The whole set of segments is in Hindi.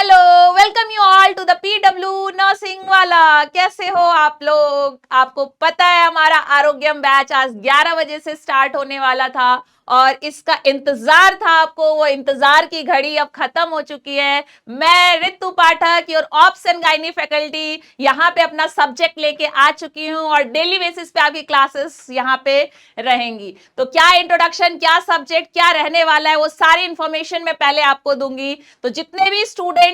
Hello, welcome you all to the PW nursing वाला। कैसे हो आप लोग? आपको पता है हमारा आरोग्यम बैच आज 11 बजे से स्टार्ट होने वाला था और इसका इंतजार था आपको। वो इंतजार की घड़ी अब खत्म हो चुकी है। मैं ऋतु पाठक और ऑप्स एंड गायनी फैकल्टी यहाँ पे अपना सब्जेक्ट लेके आ चुकी हूँ और डेली बेसिस पे आपकी क्लासेस यहाँ पे रहेंगी। तो क्या इंट्रोडक्शन, क्या सब्जेक्ट, क्या रहने वाला है, वो सारी इंफॉर्मेशन मैं पहले आपको दूंगी। तो जितने भी स्टूडेंट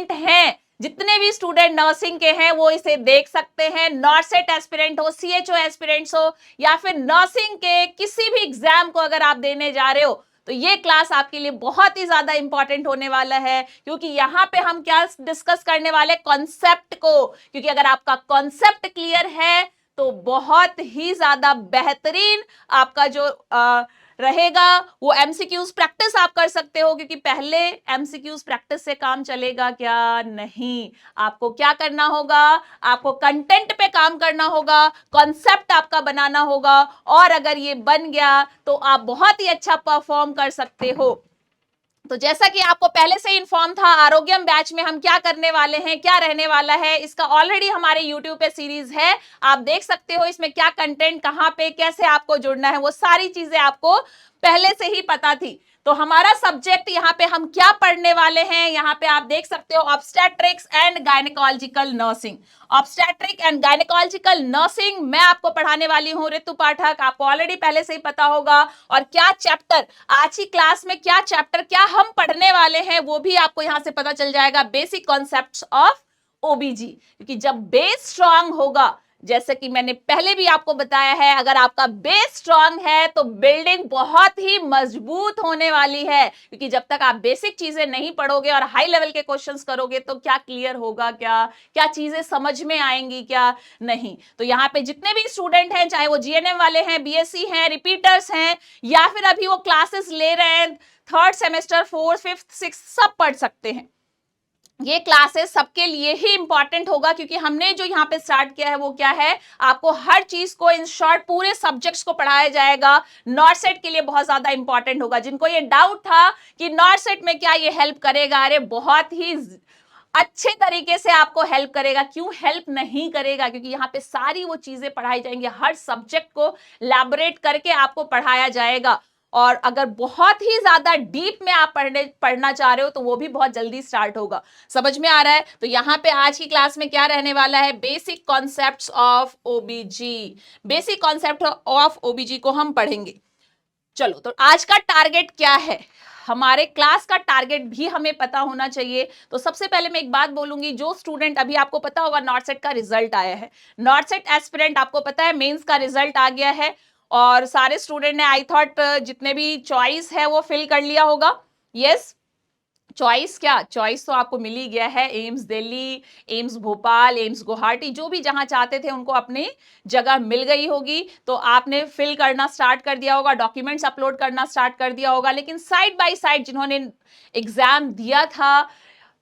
नर्सिंग के हैं वो इसे देख सकते हैं। नॉर्सेट एस्पिरेंट हो, सीएचओ एस्पिरेंट्स हो या फिर नर्सिंग के किसी भी एग्जाम को अगर आप देने जा रहे हो तो ये क्लास आपके लिए बहुत ही ज्यादा इंपॉर्टेंट होने वाला है, क्योंकि यहां पे हम क्या डिस्कस करने वाले कॉन्सेप्ट को। क्योंकि अगर आपका कॉन्सेप्ट क्लियर है तो बहुत ही ज्यादा बेहतरीन आपका जो रहेगा वो एमसीक्यूज प्रैक्टिस आप कर सकते हो। क्योंकि पहले एमसीक्यूज प्रैक्टिस से काम चलेगा क्या? नहीं, आपको क्या करना होगा? आपको कंटेंट पे काम करना होगा, कॉन्सेप्ट आपका बनाना होगा और अगर ये बन गया तो आप बहुत ही अच्छा परफॉर्म कर सकते हो। तो जैसा कि आपको पहले से इन्फॉर्म था, आरोग्यम बैच में हम क्या करने वाले हैं, क्या रहने वाला है, इसका ऑलरेडी हमारे यूट्यूब पे सीरीज है, आप देख सकते हो। इसमें क्या कंटेंट, कहां पे, कैसे आपको जुड़ना है, वो सारी चीजें आपको पहले से ही पता थी। तो हमारा सब्जेक्ट यहाँ पे हम क्या पढ़ने वाले हैं, यहाँ पे आप देख सकते हो obstetrics and gynaecological nursing. Obstetric and gynaecological nursing मैं आपको पढ़ाने वाली हूँ ऋतु पाठक, आपको ऑलरेडी पहले से ही पता होगा। और क्या चैप्टर आज की क्लास में, क्या चैप्टर, क्या हम पढ़ने वाले हैं वो भी आपको यहां से पता चल जाएगा। बेसिक कॉन्सेप्ट्स ऑफ ओबीजी, क्योंकि जब बेस स्ट्रांग होगा, जैसे कि मैंने पहले भी आपको बताया है, अगर आपका बेस स्ट्रांग है तो बिल्डिंग बहुत ही मजबूत होने वाली है। क्योंकि जब तक आप बेसिक चीजें नहीं पढ़ोगे और हाई लेवल के क्वेश्चंस करोगे तो क्या क्लियर होगा, क्या क्या चीजें समझ में आएंगी, क्या नहीं। तो यहाँ पे जितने भी स्टूडेंट हैं, चाहे वो जीएनएम वाले हैं, बीएससी हैं, रिपीटर्स हैं या फिर अभी वो क्लासेस ले रहे हैं, third semester, fourth, fifth, six, सब पढ़ सकते हैं। ये क्लासेस सबके लिए ही इंपॉर्टेंट होगा, क्योंकि हमने जो यहाँ पे स्टार्ट किया है वो क्या है, आपको हर चीज को इन शॉर्ट पूरे सब्जेक्ट्स को पढ़ाया जाएगा। नॉर्सेट के लिए बहुत ज्यादा इंपॉर्टेंट होगा। जिनको ये डाउट था कि नॉर्सेट में क्या ये हेल्प करेगा, अरे बहुत ही अच्छे तरीके से आपको हेल्प करेगा। क्यों हेल्प नहीं करेगा? क्योंकि यहाँ पे सारी वो चीजें पढ़ाई जाएंगी, हर सब्जेक्ट को लैबोरेट करके आपको पढ़ाया जाएगा। और अगर बहुत ही ज्यादा डीप में आप पढ़ना चाह रहे हो तो वो भी बहुत जल्दी स्टार्ट होगा। समझ में आ रहा है? तो यहाँ पे आज की क्लास में क्या रहने वाला है, basic concepts of ओबीजी। Basic concept of ओबीजी को हम पढ़ेंगे। चलो, तो आज का टारगेट क्या है, हमारे क्लास का टारगेट भी हमें पता होना चाहिए। तो सबसे पहले मैं एक बात बोलूंगी, जो स्टूडेंट, अभी आपको पता होगा नॉर्सेट का रिजल्ट आया है, नॉर्सेट एस्पिरेंट आपको पता है मेंस का रिजल्ट आ गया है और सारे स्टूडेंट ने आई थॉट जितने भी चॉइस है वो फिल कर लिया होगा। यस, चॉइस, क्या चॉइस तो आपको मिल ही गया है। AIIMS Delhi, AIIMS Bhopal, AIIMS Guwahati, जो भी जहां चाहते थे उनको अपनी जगह मिल गई होगी। तो आपने फिल करना स्टार्ट कर दिया होगा, डॉक्यूमेंट्स अपलोड करना स्टार्ट कर दिया होगा। लेकिन साइड बाय साइड जिन्होंने एग्जाम दिया था,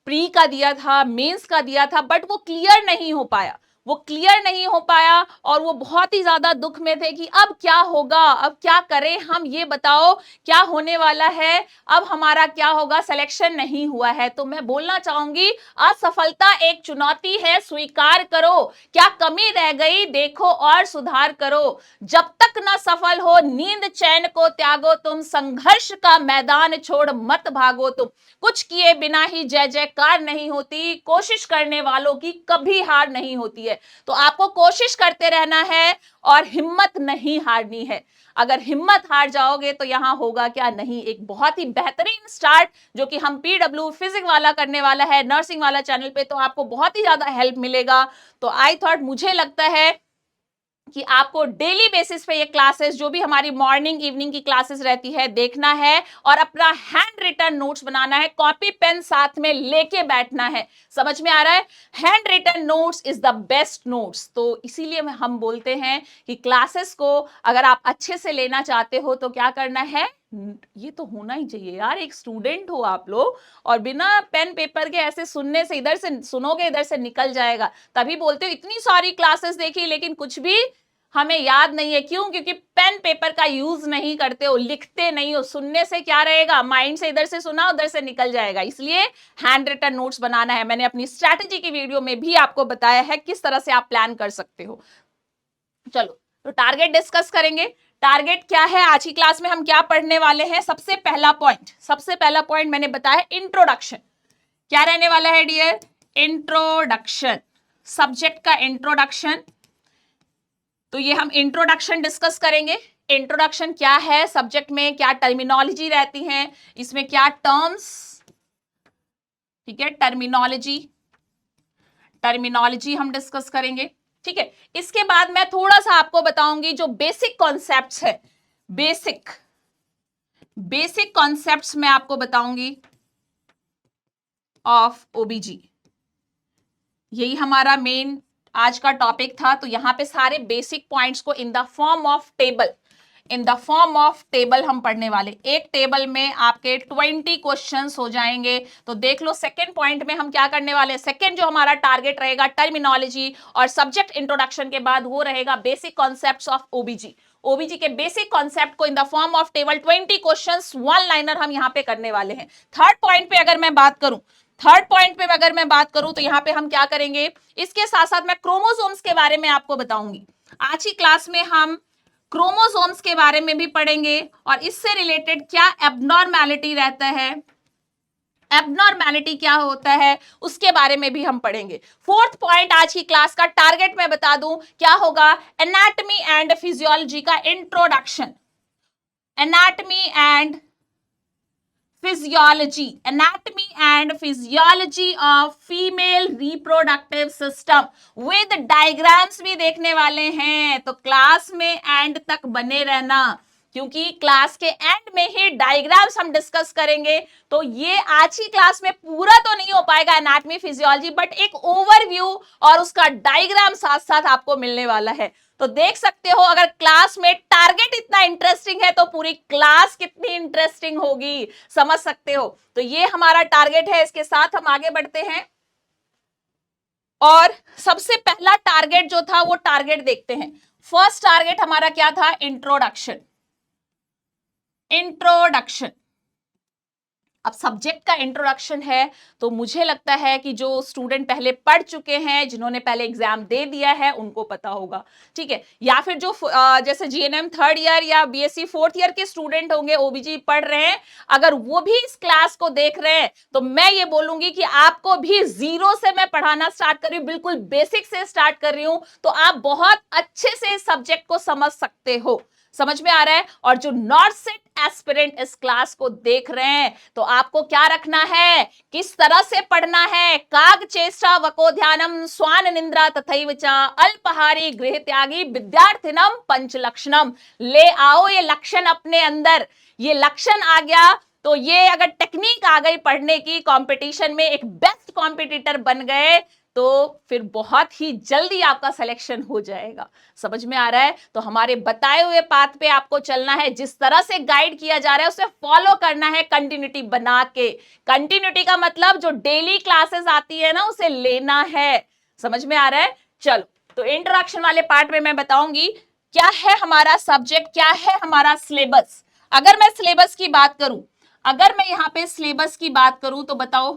प्री का दिया था, मेंस का दिया था, बट वो क्लियर नहीं हो पाया, वो क्लियर नहीं हो पाया और वो बहुत ही ज्यादा दुख में थे कि अब क्या होगा, अब क्या करें हम, ये बताओ क्या होने वाला है, अब हमारा क्या होगा, सिलेक्शन नहीं हुआ है। तो मैं बोलना चाहूंगी, असफलता एक चुनौती है, स्वीकार करो। क्या कमी रह गई देखो और सुधार करो। जब तक न सफल हो नींद चैन को त्यागो तुम, संघर्ष का मैदान छोड़ मत भागो तुम। कुछ किए बिना ही जय जयकार नहीं होती, कोशिश करने वालों की कभी हार नहीं होती है। तो आपको कोशिश करते रहना है और हिम्मत नहीं हारनी है। अगर हिम्मत हार जाओगे तो यहां होगा क्या, नहीं। एक बहुत ही बेहतरीन स्टार्ट जो कि हम पीडब्ल्यू फिजिक्स वाला करने वाला है नर्सिंग वाला चैनल पे, तो आपको बहुत ही ज्यादा हेल्प मिलेगा। तो आई थॉट, मुझे लगता है कि आपको डेली बेसिस पे ये क्लासेस, जो भी हमारी मॉर्निंग इवनिंग की क्लासेस रहती है, देखना है और अपना हैंड रिटन नोट्स बनाना है, कॉपी पेन साथ में लेके बैठना है। समझ में आ रहा है? Hand written notes is the best notes. तो इसीलिए हम बोलते हैं कि क्लासेस को अगर आप अच्छे से लेना चाहते हो तो क्या करना है, ये तो होना ही चाहिए यार, एक स्टूडेंट हो आप लोग और बिना पेन पेपर के ऐसे सुनने से, इधर से सुनोगे इधर से निकल जाएगा। तभी बोलते हो इतनी सारी क्लासेस देखी लेकिन कुछ भी हमें याद नहीं है। क्यों? क्योंकि पेन पेपर का यूज नहीं करते हो, लिखते नहीं हो। सुनने से क्या रहेगा, माइंड से इधर से सुना उधर से निकल जाएगा, इसलिए हैंड रिटन नोट्स बनाना है। मैंने अपनी स्ट्रैटेजी की वीडियो में भी आपको बताया है किस तरह से आप प्लान कर सकते हो। चलो, तो टारगेट डिस्कस करेंगे। टारगेट क्या है, आज की क्लास में हम क्या पढ़ने वाले हैं? सबसे पहला पॉइंट मैंने बताया इंट्रोडक्शन। क्या रहने वाला है डियर? इंट्रोडक्शन, सब्जेक्ट का इंट्रोडक्शन। तो ये हम इंट्रोडक्शन डिस्कस करेंगे। इंट्रोडक्शन क्या है, सब्जेक्ट में क्या टर्मिनोलॉजी रहती है, इसमें क्या टर्म्स, ठीक है, टर्मिनोलॉजी हम डिस्कस करेंगे। ठीक है, इसके बाद मैं थोड़ा सा आपको बताऊंगी जो बेसिक कॉन्सेप्ट्स है, बेसिक कॉन्सेप्ट्स मैं आपको बताऊंगी ऑफ ओबीजी। यही हमारा मेन आज का टॉपिक था। तो यहां पे सारे बेसिक पॉइंट्स को in the form of table हम पढ़ने वाले। एक टेबल में आपके 20 क्वेश्चंस हो जाएंगे। तो देख लो, सेकंड पॉइंट में हम क्या करने वाले हैं। सेकंड जो हमारा टारगेट रहेगा टर्मिनोलॉजी और सब्जेक्ट इंट्रोडक्शन के बाद वो रहेगा बेसिक कॉन्सेप्ट्स ऑफ ओबीजी के बेसिक कॉन्सेप्ट को in the form of table 20 questions one liner हम यहां पे करने वाले हैं। थर्ड पॉइंट पे अगर मैं बात करूं तो यहां पे हम क्या करेंगे, इसके साथ साथ मैं क्रोमोसोम्स के बारे में आपको बताऊंगी। आज की क्लास में हम क्रोमोसोम्स के बारे में भी पढ़ेंगे और इससे रिलेटेड क्या एब्नॉर्मैलिटी रहता है, एब्नॉर्मैलिटी क्या होता है, उसके बारे में भी हम पढ़ेंगे। फोर्थ पॉइंट आज की क्लास का टारगेट मैं बता दूं क्या होगा, एनाटॉमी एंड फिजियोलॉजी का introduction. Anatomy and physiology of female reproductive system with diagrams भी देखने वाले हैं। तो क्लास में एंड तक बने रहना, क्योंकि क्लास के एंड में ही डायग्राम्स हम डिस्कस करेंगे। तो ये आज की क्लास में पूरा तो नहीं हो पाएगा एनाटॉमी फिजियोलॉजी, बट एक ओवरव्यू और उसका डायग्राम साथ साथ आपको मिलने वाला है। तो देख सकते हो, अगर क्लास में टारगेट इतना इंटरेस्टिंग है तो पूरी क्लास कितनी इंटरेस्टिंग होगी, समझ सकते हो। तो ये हमारा टारगेट है, इसके साथ हम आगे बढ़ते हैं और सबसे पहला टारगेट जो था वो टारगेट देखते हैं। फर्स्ट टारगेट हमारा क्या था, इंट्रोडक्शन। अब सब्जेक्ट का इंट्रोडक्शन है, तो मुझे लगता है कि जो स्टूडेंट पहले पढ़ चुके हैं, जिन्होंने पहले एग्जाम दे दिया है, उनको पता होगा। ठीक है, या फिर जो जैसे जीएनएम थर्ड ईयर या बीएससी फोर्थ ईयर के स्टूडेंट होंगे, ओबीजी पढ़ रहे हैं, अगर वो भी इस क्लास को देख रहे हैं, तो मैं ये बोलूंगी कि आपको भी जीरो से मैं पढ़ाना स्टार्ट कर रही हूँ, बिल्कुल बेसिक से स्टार्ट कर रही हूँ। तो आप बहुत अच्छे से इस सब्जेक्ट को समझ सकते हो, समझ में आ रहा है। और जो नॉर्थ सेट एस्पिरेंट इस क्लास को देख रहे हैं, तो आपको क्या रखना है, किस तरह से पढ़ना है। काग चेष्टा वको ध्यानम स्वान निंद्रा तथैव च अल्पहारी गृह त्यागी विद्यार्थिनम पंच लक्षणम। ले आओ ये लक्षण अपने अंदर। ये लक्षण आ गया तो ये अगर टेक्निक आ गई पढ़ने की, कंपटीशन में एक बेस्ट कॉम्पिटिटर बन गए, तो फिर बहुत ही जल्दी आपका सिलेक्शन हो जाएगा। समझ में आ रहा है। तो हमारे बताए हुए पाथ पे आपको चलना है, जिस तरह से गाइड किया जा रहा है उसे फॉलो करना है, कंटिन्यूटी बना के। कंटिन्यूटी का मतलब जो डेली क्लासेस आती है ना, उसे लेना है। समझ में आ रहा है। चलो, तो इंट्रोडक्शन वाले पार्ट में मैं बताऊंगी क्या है हमारा सब्जेक्ट, क्या है हमारा सिलेबस। अगर मैं सिलेबस की बात करूं, अगर मैं यहां पे सिलेबस की बात करूं तो बताओ,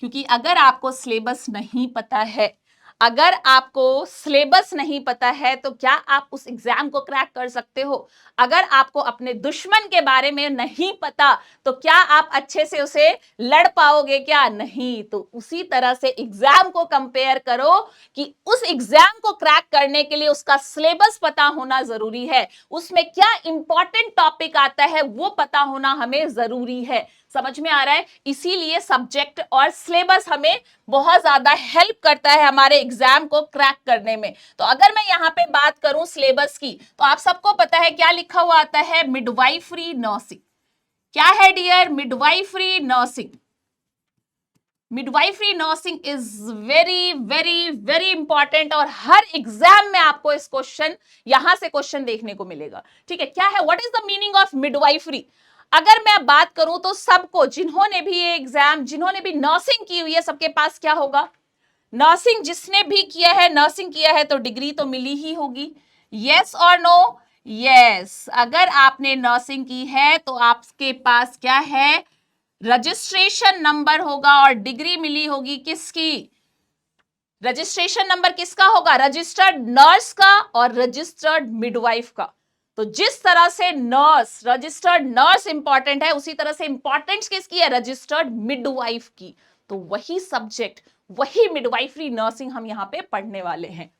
क्योंकि अगर आपको सिलेबस नहीं पता है, अगर आपको सिलेबस नहीं पता है, तो क्या आप उस एग्जाम को क्रैक कर सकते हो? अगर आपको अपने दुश्मन के बारे में नहीं पता, तो क्या आप अच्छे से उसे लड़ पाओगे? क्या नहीं। तो उसी तरह से एग्जाम को कंपेयर करो कि उस एग्जाम को क्रैक करने के लिए उसका सिलेबस पता होना जरूरी है, उसमें क्या इंपॉर्टेंट टॉपिक आता है वो पता होना हमें जरूरी है। समझ में आ रहा है। इसीलिए सब्जेक्ट और सिलेबस हमें बहुत ज्यादा हेल्प करता है हमारे एग्जाम को क्रैक करने में। तो अगर मैं यहां पे बात करूं सिलेबस की, तो आप सबको पता है क्या लिखा हुआ आता है, मिडवाइफरी नर्सिंग। क्या है dear, midwifery nursing. Midwifery nursing is very very very important और हर एग्जाम में आपको इस क्वेश्चन, यहां से क्वेश्चन देखने को मिलेगा। ठीक है, क्या है, what is the meaning of midwifery. अगर मैं बात करूं तो सबको, जिन्होंने भी ये एग्जाम, जिन्होंने भी नर्सिंग की हुई है, सबके पास क्या होगा, नर्सिंग जिसने भी किया है, नर्सिंग किया है तो डिग्री तो मिली ही होगी, यस और नो? यस, अगर आपने नर्सिंग की है तो आपके पास क्या है, रजिस्ट्रेशन नंबर होगा और डिग्री मिली होगी किसकी, रजिस्ट्रेशन नंबर किसका होगा, रजिस्टर्ड नर्स का और रजिस्टर्ड मिडवाइफ का। तो जिस तरह से नर्स, रजिस्टर्ड नर्स इंपॉर्टेंट है, उसी तरह से इंपॉर्टेंस किसकी है, रजिस्टर्ड मिडवाइफ की। तो वही सब्जेक्ट, वही मिडवाइफरी नर्सिंग हम यहां पे पढ़ने वाले हैं।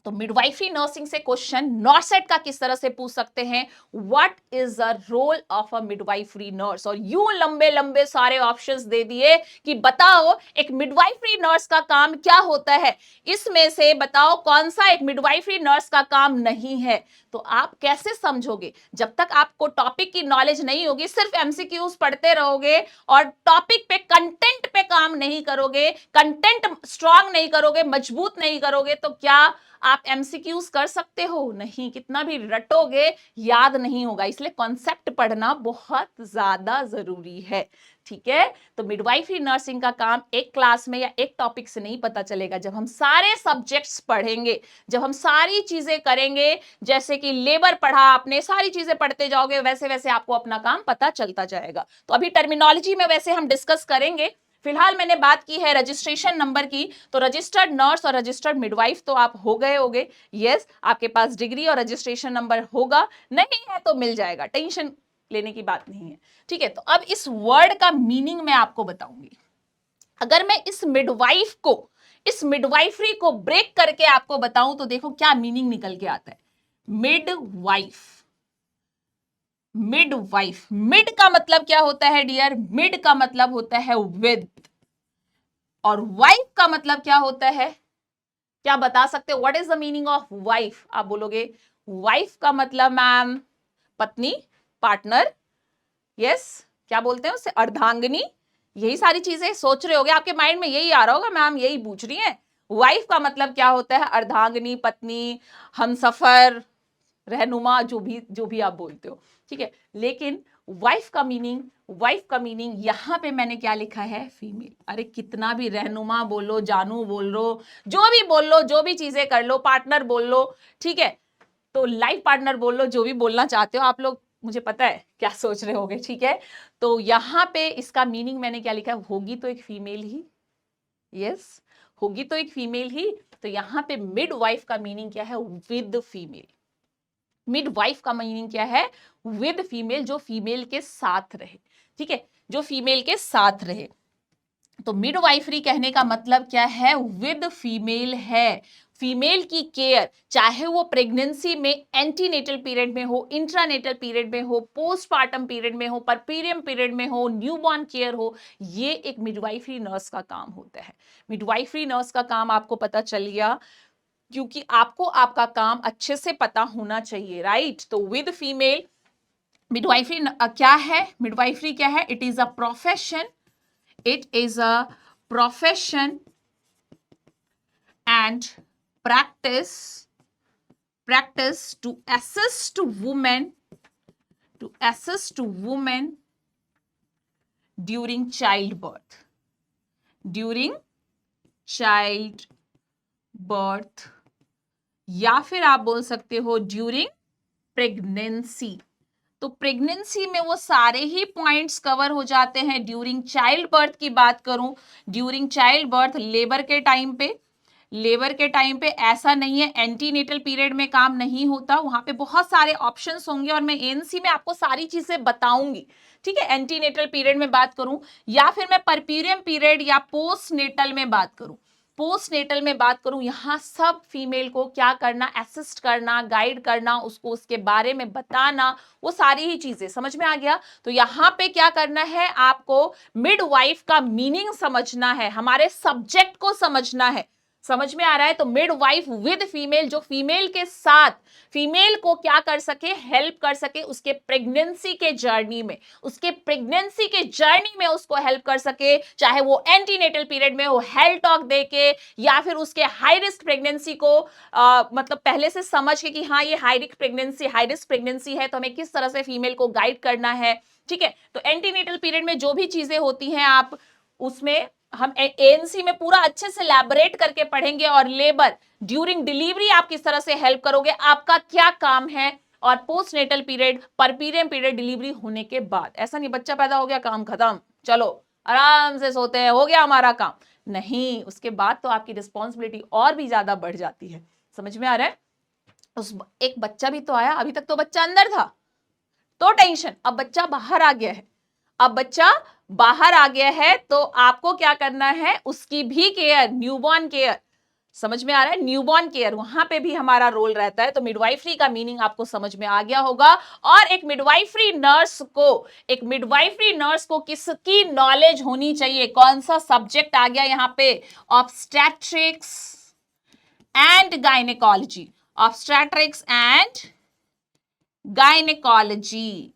तो मिडवाइफरी नर्सिंग से क्वेश्चन नॉर्सेट का किस तरह से पूछ सकते हैं, what is the role of a midwifery nurse, और यूं लंबे लंबे सारे ऑप्शंस दे दिए कि बताओ एक मिडवाइफरी नर्स का काम क्या होता है, इसमें से बताओ कौन सा एक मिडवाइफरी नर्स का काम नहीं है। तो आप कैसे समझोगे, जब तक आपको टॉपिक की नॉलेज नहीं होगी, सिर्फ एमसीक्यूज पढ़ते रहोगे और टॉपिक पे, कंटेंट पे काम नहीं करोगे, कंटेंट स्ट्रांग नहीं करोगे, मजबूत नहीं करोगे, तो क्या आप एमसीक्यूज कर सकते हो? नहीं, कितना भी रटोगे याद नहीं होगा, इसलिए कॉन्सेप्ट पढ़ना बहुत ज्यादा जरूरी है। ठीक है, तो मिडवाइफरी नर्सिंग का काम एक क्लास में या एक टॉपिक से नहीं पता चलेगा, जब हम सारे सब्जेक्ट्स पढ़ेंगे, जब हम सारी चीजें करेंगे, जैसे कि लेबर पढ़ा आपने, सारी चीजें पढ़ते जाओगे, वैसे वैसे आपको अपना काम पता चलता जाएगा। तो अभी टर्मिनोलॉजी में वैसे हम डिस्कस करेंगे, फिलहाल मैंने बात की है रजिस्ट्रेशन नंबर की। तो रजिस्टर्ड नर्स और रजिस्टर्ड मिडवाइफ तो आप हो गए होगे, यस, आपके पास डिग्री और रजिस्ट्रेशन नंबर होगा, नहीं है तो मिल जाएगा, टेंशन लेने की बात नहीं है। ठीक है, तो अब इस वर्ड का मीनिंग मैं आपको बताऊंगी। अगर मैं इस मिडवाइफ को, इस मिडवाइफरी को ब्रेक करके आपको बताऊं तो देखो क्या मीनिंग निकल के आता है। मिडवाइफ, मिडवाइफ, मिड का मतलब क्या होता है डियर, मिड का मतलब होता है विद, और वाइफ का मतलब क्या होता है, क्या बता सकते हो, what is the meaning of wife? आप बोलोगे वाइफ का मतलब मैम पत्नी, पार्टनर, यस, क्या बोलते हैं उससे, अर्धांगिनी, यही सारी चीजें सोच रहे होगे, आपके माइंड में यही आ रहा होगा, मैम यही पूछ रही है। वाइफ का मतलब क्या होता है, अर्धांगिनी, पत्नी, हमसफर, रहनुमा, जो भी आप बोलते हो। ठीक है, लेकिन वाइफ का मीनिंग, वाइफ का मीनिंग यहां पे मैंने क्या लिखा है, फीमेल। अरे कितना भी रहनुमा बोलो, जानू बोल लो, जो भी बोल लो, जो भी चीजें कर लो, पार्टनर बोल लो, ठीक है, तो लाइफ पार्टनर बोल लो, जो भी बोलना चाहते हो आप लोग, मुझे पता है क्या सोच रहे होगे। ठीक है, तो यहां पे इसका मीनिंग मैंने क्या लिखा है, होगी तो एक फीमेल ही, यस, होगी तो एक फीमेल ही। तो यहां पे मिड वाइफ का मीनिंग क्या है, विद फीमेल। मिड वाइफ का मीनिंग क्या है, विद फीमेल, जो फीमेल के साथ रहे। ठीक है, जो फीमेल के साथ रहे। तो मिडवाइफरी कहने का मतलब क्या है, विद फीमेल है, फीमेल की केयर, चाहे वो प्रेगनेंसी में, एंटीनेटल पीरियड में हो, इंट्रानेटल पीरियड में हो, पोस्टपार्टम पीरियड में हो, परपीरियम पीरियड में हो, न्यूबॉर्न केयर हो, ये एक मिडवाइफरी नर्स का काम होता है। मिडवाइफरी नर्स का काम आपको पता चल गया, क्योंकि आपको आपका काम अच्छे से पता होना चाहिए, राइट। तो विद फीमेल, मिडवाइफरी क्या है, मिडवाइफरी क्या है, it is a profession, it is a profession and practice to assist women, during childbirth, या फिर आप बोल सकते हो ड्यूरिंग प्रेगनेंसी। तो प्रेगनेंसी में वो सारे ही पॉइंट्स कवर हो जाते हैं। ड्यूरिंग चाइल्ड बर्थ की बात करूं, ड्यूरिंग चाइल्ड बर्थ, लेबर के टाइम पे, लेबर के टाइम पे ऐसा नहीं है एंटीनेटल पीरियड में काम नहीं होता, वहां पे बहुत सारे ऑप्शंस होंगे और मैं एएनसी में आपको सारी चीजें बताऊंगी। ठीक है, एंटीनेटल पीरियड में बात करूं या फिर मैं परपीरियम पीरियड या पोस्ट नेटल में बात करूं, पोस्ट नेटल में बात करूं, यहां सब फीमेल को क्या करना, असिस्ट करना, गाइड करना, उसको उसके बारे में बताना, वो सारी ही चीजें समझ में आ गया। तो यहां पे क्या करना है, आपको मिडवाइफ का मीनिंग समझना है, हमारे सब्जेक्ट को समझना है, समझ में आ रहा है। तो मिडवाइफ विद फीमेल, जो फीमेल के साथ, फीमेल को क्या कर सके, हेल्प कर सके उसके प्रेगनेंसी के जर्नी में, उसके प्रेगनेंसी के जर्नी में उसको हेल्प कर सके, चाहे वो एंटीनेटल पीरियड में हो हेल्थ टॉक देके, या फिर उसके हाई रिस्क प्रेगनेंसी को मतलब पहले से समझ के कि हाँ ये हाई रिस्क प्रेगनेंसी है, तो हमें किस तरह से फीमेल को गाइड करना है। ठीक है, तो एंटीनेटल पीरियड में जो भी चीजें होती हैं आप उसमें हम एएनसी में पूरा अच्छे से लैबोरेट करके पढ़ेंगे, और लेबर ड्यूरिंग डिलीवरी आप किस तरह से हेल्प करोगे, आपका क्या काम है, और post natal period, puerperium period, delivery होने के बाद। ऐसा नहीं बच्चा पैदा हो गया काम खत्म, चलो आराम से सोते हैं, हो गया हमारा काम, नहीं, उसके बाद तो आपकी रिस्पॉन्सिबिलिटी और भी ज्यादा बढ़ जाती है। समझ में आ रहा है? उस एक बच्चा भी तो आया, अभी तक तो बच्चा अंदर था तो टेंशन, अब बच्चा बाहर आ गया है, अब बच्चा बाहर आ गया है तो आपको क्या करना है, उसकी भी केयर, न्यूबॉर्न केयर। समझ में आ रहा है? न्यूबॉर्न केयर, वहां पे भी हमारा रोल रहता है। तो मिडवाइफरी का मीनिंग आपको समझ में आ गया होगा। और एक मिडवाइफरी नर्स को किसकी नॉलेज होनी चाहिए? कौन सा सब्जेक्ट आ गया यहां पे? Obstetrics and gynaecology, obstetrics and gynaecology.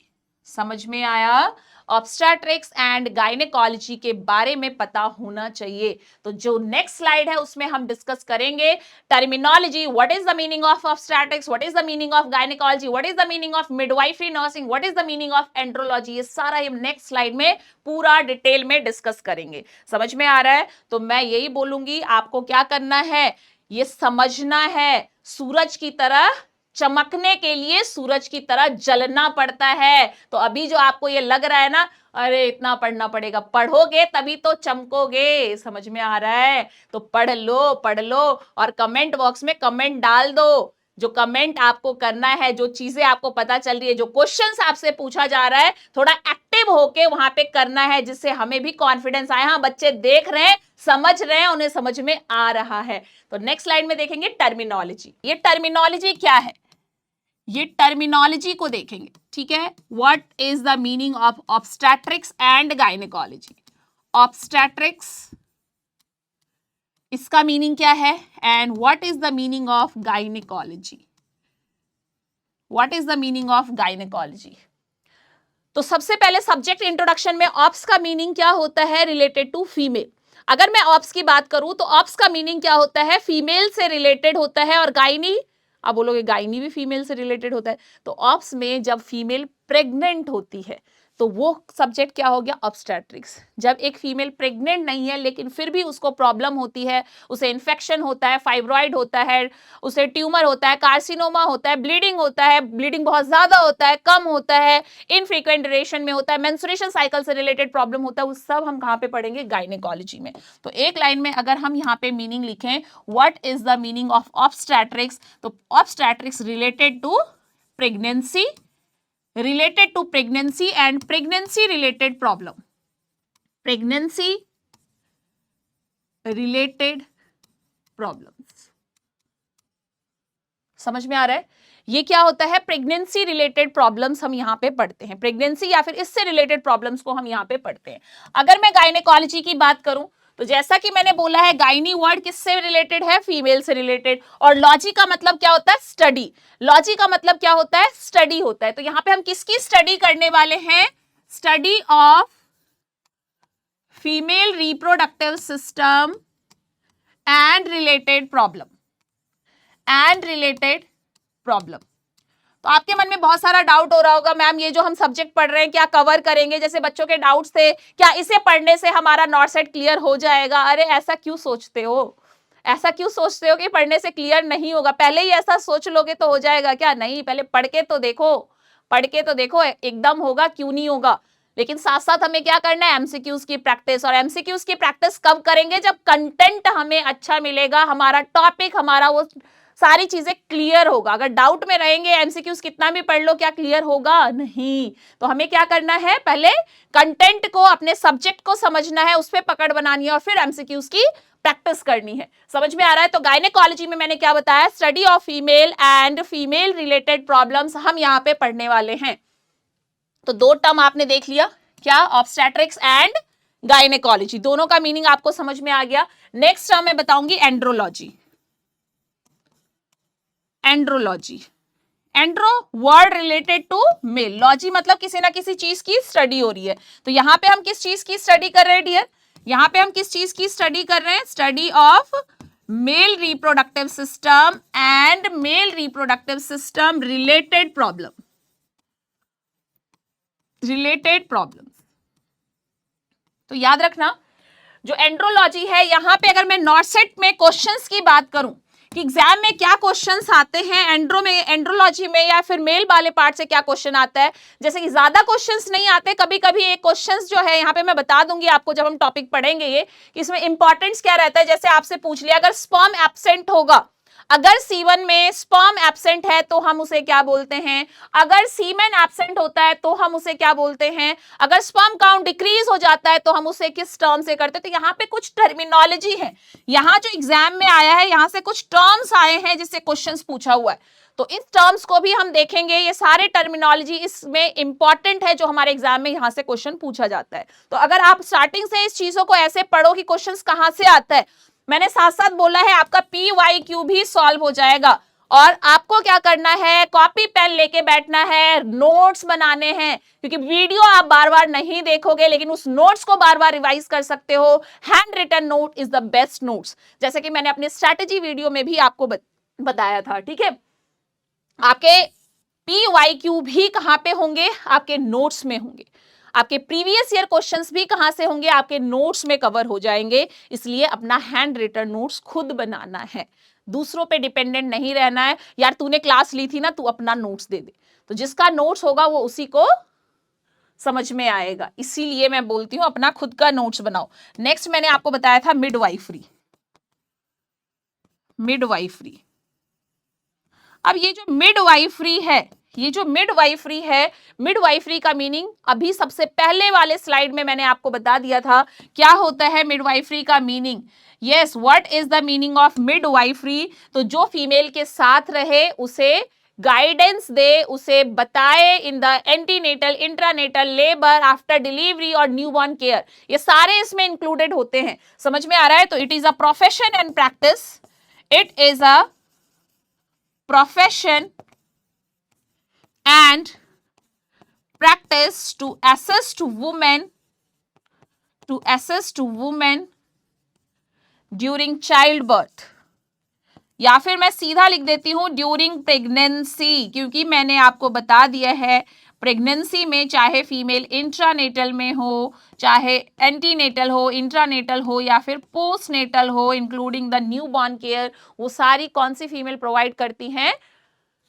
समझ में आया? ऑब्स्टेट्रिक्स एंड गायनेकोलॉजी के बारे में पता होना चाहिए। तो जो नेक्स्ट स्लाइड है उसमें हम डिस्कस करेंगे terminology, what is the meaning of obstetrics, what is the meaning of gynaecology, what is the meaning of midwifery nursing, what is the meaning of andrology. ये सारा हम नेक्स्ट स्लाइड में पूरा डिटेल में डिस्कस करेंगे। समझ में आ रहा है? तो मैं यही बोलूंगी, आपको क्या करना है, ये समझना है, सूरज की तरह चमकने के लिए सूरज की तरह जलना पड़ता है। तो अभी जो आपको ये लग रहा है ना, अरे इतना पढ़ना पड़ेगा, पढ़ोगे तभी तो चमकोगे। समझ में आ रहा है? तो पढ़ लो और कमेंट बॉक्स में कमेंट डाल दो। जो कमेंट आपको करना है, जो चीजें आपको पता चल रही है, जो क्वेश्चंस आपसे पूछा जा रहा है, थोड़ा एक्टिव होके वहां पे करना है, जिससे हमें भी कॉन्फिडेंस आए, हाँ बच्चे देख रहे हैं, समझ रहे हैं, उन्हें समझ में आ रहा है। तो नेक्स्ट स्लाइड में देखेंगे टर्मिनोलॉजी। ये टर्मिनोलॉजी क्या है, ये टर्मिनोलॉजी को देखेंगे। ठीक है, what is the meaning of obstetrics and gynaecology. Obstetrics, इसका मीनिंग क्या है, and what is the meaning of gynaecology, what is the meaning of gynaecology. तो सबसे पहले सब्जेक्ट इंट्रोडक्शन में ऑप्स का मीनिंग क्या होता है, रिलेटेड टू फीमेल। अगर मैं ऑप्स की बात करूं तो ऑप्स का मीनिंग क्या होता है, फीमेल से रिलेटेड होता है। और गायनी, आप बोलोगे गायनी भी फीमेल से रिलेटेड होता है, तो ऑप्स में जब फीमेल प्रेग्नेंट होती है तो वो सब्जेक्ट क्या हो गया, ऑब्स्टेट्रिक्स। जब एक फीमेल प्रेग्नेंट नहीं है लेकिन फिर भी उसको प्रॉब्लम होती है, उसे इन्फेक्शन होता है, फाइब्रॉइड होता है, उसे ट्यूमर होता है, कार्सिनोमा होता है, ब्लीडिंग होता है, ब्लीडिंग बहुत ज्यादा होता है, कम होता है, इनफ्रीक्वेंट ड्यूरेशन में होता है, मेंस्ट्रुएशन साइकिल से रिलेटेड प्रॉब्लम होता है, वो सब हम कहां पे पढ़ेंगे, गायनेकोलॉजी में। तो एक लाइन में अगर हम यहाँ पे मीनिंग लिखें, what is the meaning of obstetrics, तो obstetrics related to pregnancy, related to pregnancy and pregnancy related problem, pregnancy related problems। समझ में आ रहा है? ये क्या होता है, प्रेगनेंसी रिलेटेड प्रॉब्लम्स हम यहां पे पढ़ते हैं, प्रेगनेंसी या फिर इससे रिलेटेड प्रॉब्लम्स को हम यहां पे पढ़ते हैं। अगर मैं गायनेकोलॉजी की बात करूं तो जैसा कि मैंने बोला है, गायनी वर्ड किससे रिलेटेड है, फीमेल से रिलेटेड। और लॉजी का मतलब क्या होता है, स्टडी। लॉजी का मतलब क्या होता है, स्टडी होता है। तो यहां पे हम किसकी स्टडी करने वाले हैं, study of female reproductive system and related problem, and related problem. तो आपके मन में बहुत सारा डाउट हो रहा होगा, मैम ये जो हम सब्जेक्ट पढ़ रहे हैं क्या कवर करेंगे, जैसे बच्चों के डाउट्स थे, क्या इसे पढ़ने से हमारा नॉर्सेट क्लियर हो जाएगा। अरे ऐसा क्यों सोचते हो, ऐसा क्यों सोचते हो कि पढ़ने से क्लियर नहीं होगा, पहले ही ऐसा सोच लोगे तो हो जाएगा क्या, नहीं, पहले पढ़ के तो देखो, पढ़ के तो देखो, एकदम होगा क्यों नहीं होगा। लेकिन साथ साथ हमें क्या करना है, एमसीक्यूज की प्रैक्टिस। और एमसीक्यूज की प्रैक्टिस कब करेंगे, जब कंटेंट हमें अच्छा मिलेगा, हमारा टॉपिक, हमारा वो सारी चीजें क्लियर होगा। अगर डाउट में रहेंगे, एमसीक्यूज कितना भी पढ़ लो, क्या क्लियर होगा, नहीं। तो हमें क्या करना है, पहले कंटेंट को, अपने सब्जेक्ट को समझना है, उस पर पकड़ बनानी है, और फिर एमसीक्यूज की प्रैक्टिस करनी है। समझ में आ रहा है? तो गायनेकोलॉजी में मैंने क्या बताया, study of female and female related problems हम यहां पे पढ़ने वाले हैं। तो दो टर्म आपने देख लिया, क्या, ऑब्स्टेट्रिक्स एंड गायनेकोलॉजी, दोनों का मीनिंग आपको समझ में आ गया। नेक्स्ट टर्म मैं बताऊंगी andrology. Andrology, andro word related to male, logy मतलब किसी ना किसी चीज की स्टडी हो रही है। तो यहां पे हम किस चीज की स्टडी कर रहे हैं डियर, यहां पे हम किस चीज की स्टडी कर रहे हैं, study of male reproductive system and male reproductive system related problem, related problem. तो याद रखना, जो एंड्रोलॉजी है, यहाँ पे अगर मैं नॉर्सेट में क्वेश्चंस की बात करूं कि एग्जाम में क्या क्वेश्चंस आते हैं एंड्रोलॉजी में या फिर मेल वाले पार्ट से क्या क्वेश्चन आता है, जैसे कि ज्यादा क्वेश्चंस नहीं आते, कभी कभी एक क्वेश्चंस जो है यहाँ पे मैं बता दूंगी आपको जब हम टॉपिक पढ़ेंगे ये कि इसमें इंपॉर्टेंस क्या रहता है। जैसे आपसे पूछ लिया अगर स्पर्म एब्सेंट होगा, अगर सीवन में स्पर्म एब्सेंट है तो हम उसे क्या बोलते हैं, अगर सीमेन एब्सेंट होता है तो हम उसे क्या बोलते हैं, अगर स्पर्म काउंट डिक्रीज हो जाता है तो हम उसे किस टर्म से करते हैं। तो यहाँ पे कुछ टर्मिनोलॉजी है, यहाँ जो एग्जाम में आया है यहाँ से कुछ टर्म्स आए हैं जिससे क्वेश्चंस पूछा हुआ है, तो इस टर्म्स को भी हम देखेंगे। ये सारे टर्मिनोलॉजी इसमें इंपॉर्टेंट है जो हमारे एग्जाम में यहाँ से क्वेश्चन पूछा जाता है। तो अगर आप स्टार्टिंग से इस चीजों को ऐसे पढ़ो कि क्वेश्चंस कहाँ से आता है, मैंने साथ साथ बोला है आपका PYQ भी सॉल्व हो जाएगा। और आपको क्या करना है, कॉपी पेन लेके बैठना है, नोट्स बनाने हैं, क्योंकि वीडियो आप बार बार नहीं देखोगे लेकिन उस नोट्स को बार बार रिवाइज कर सकते हो। Hand written note is the best notes, जैसे कि मैंने अपने स्ट्रैटेजी वीडियो में भी आपको बताया था। ठीक है, आपके PYQ भी कहां पे होंगे, आपके नोट्स में होंगे। आपके प्रीवियस ईयर क्वेश्चंस भी कहां से होंगे, आपके नोट्स में कवर हो जाएंगे। इसलिए अपना हैंड रिटन नोट्स खुद बनाना है, दूसरों पे डिपेंडेंट नहीं रहना है। यार तूने क्लास ली थी ना, तू अपना नोट्स दे दे, तो जिसका नोट्स होगा वो उसी को समझ में आएगा। इसीलिए मैं बोलती हूं अपना खुद का नोट्स बनाओ। नेक्स्ट मैंने आपको बताया था मिडवाइफरी। अब ये जो मिडवाइफरी है, ये जो मिडवाइफरी है, मिडवाइफरी का मीनिंग अभी सबसे पहले वाले स्लाइड में मैंने आपको बता दिया था क्या होता है मिडवाइफरी का meaning. Yes, what is the meaning of midwifery. तो जो फीमेल के साथ रहे, उसे गाइडेंस दे, उसे बताए in the antenatal, intranatal, labour, after delivery और न्यूबॉर्न केयर, ये सारे इसमें इंक्लूडेड होते हैं। समझ में आ रहा है। तो it is a profession and practice, it is a profession and practice to assist women during childbirth, या फिर मैं सीधा लिख देती हूं ड्यूरिंग प्रेगनेंसी, क्योंकि मैंने आपको बता दिया है प्रेगनेंसी में चाहे फीमेल इंट्रानेटल में हो, चाहे एंटीनेटल हो, इंट्रानेटल हो या फिर पोस्टनेटल हो, इंक्लूडिंग द न्यूबॉर्न केयर, वो सारी कौन सी फीमेल प्रोवाइड करती हैं,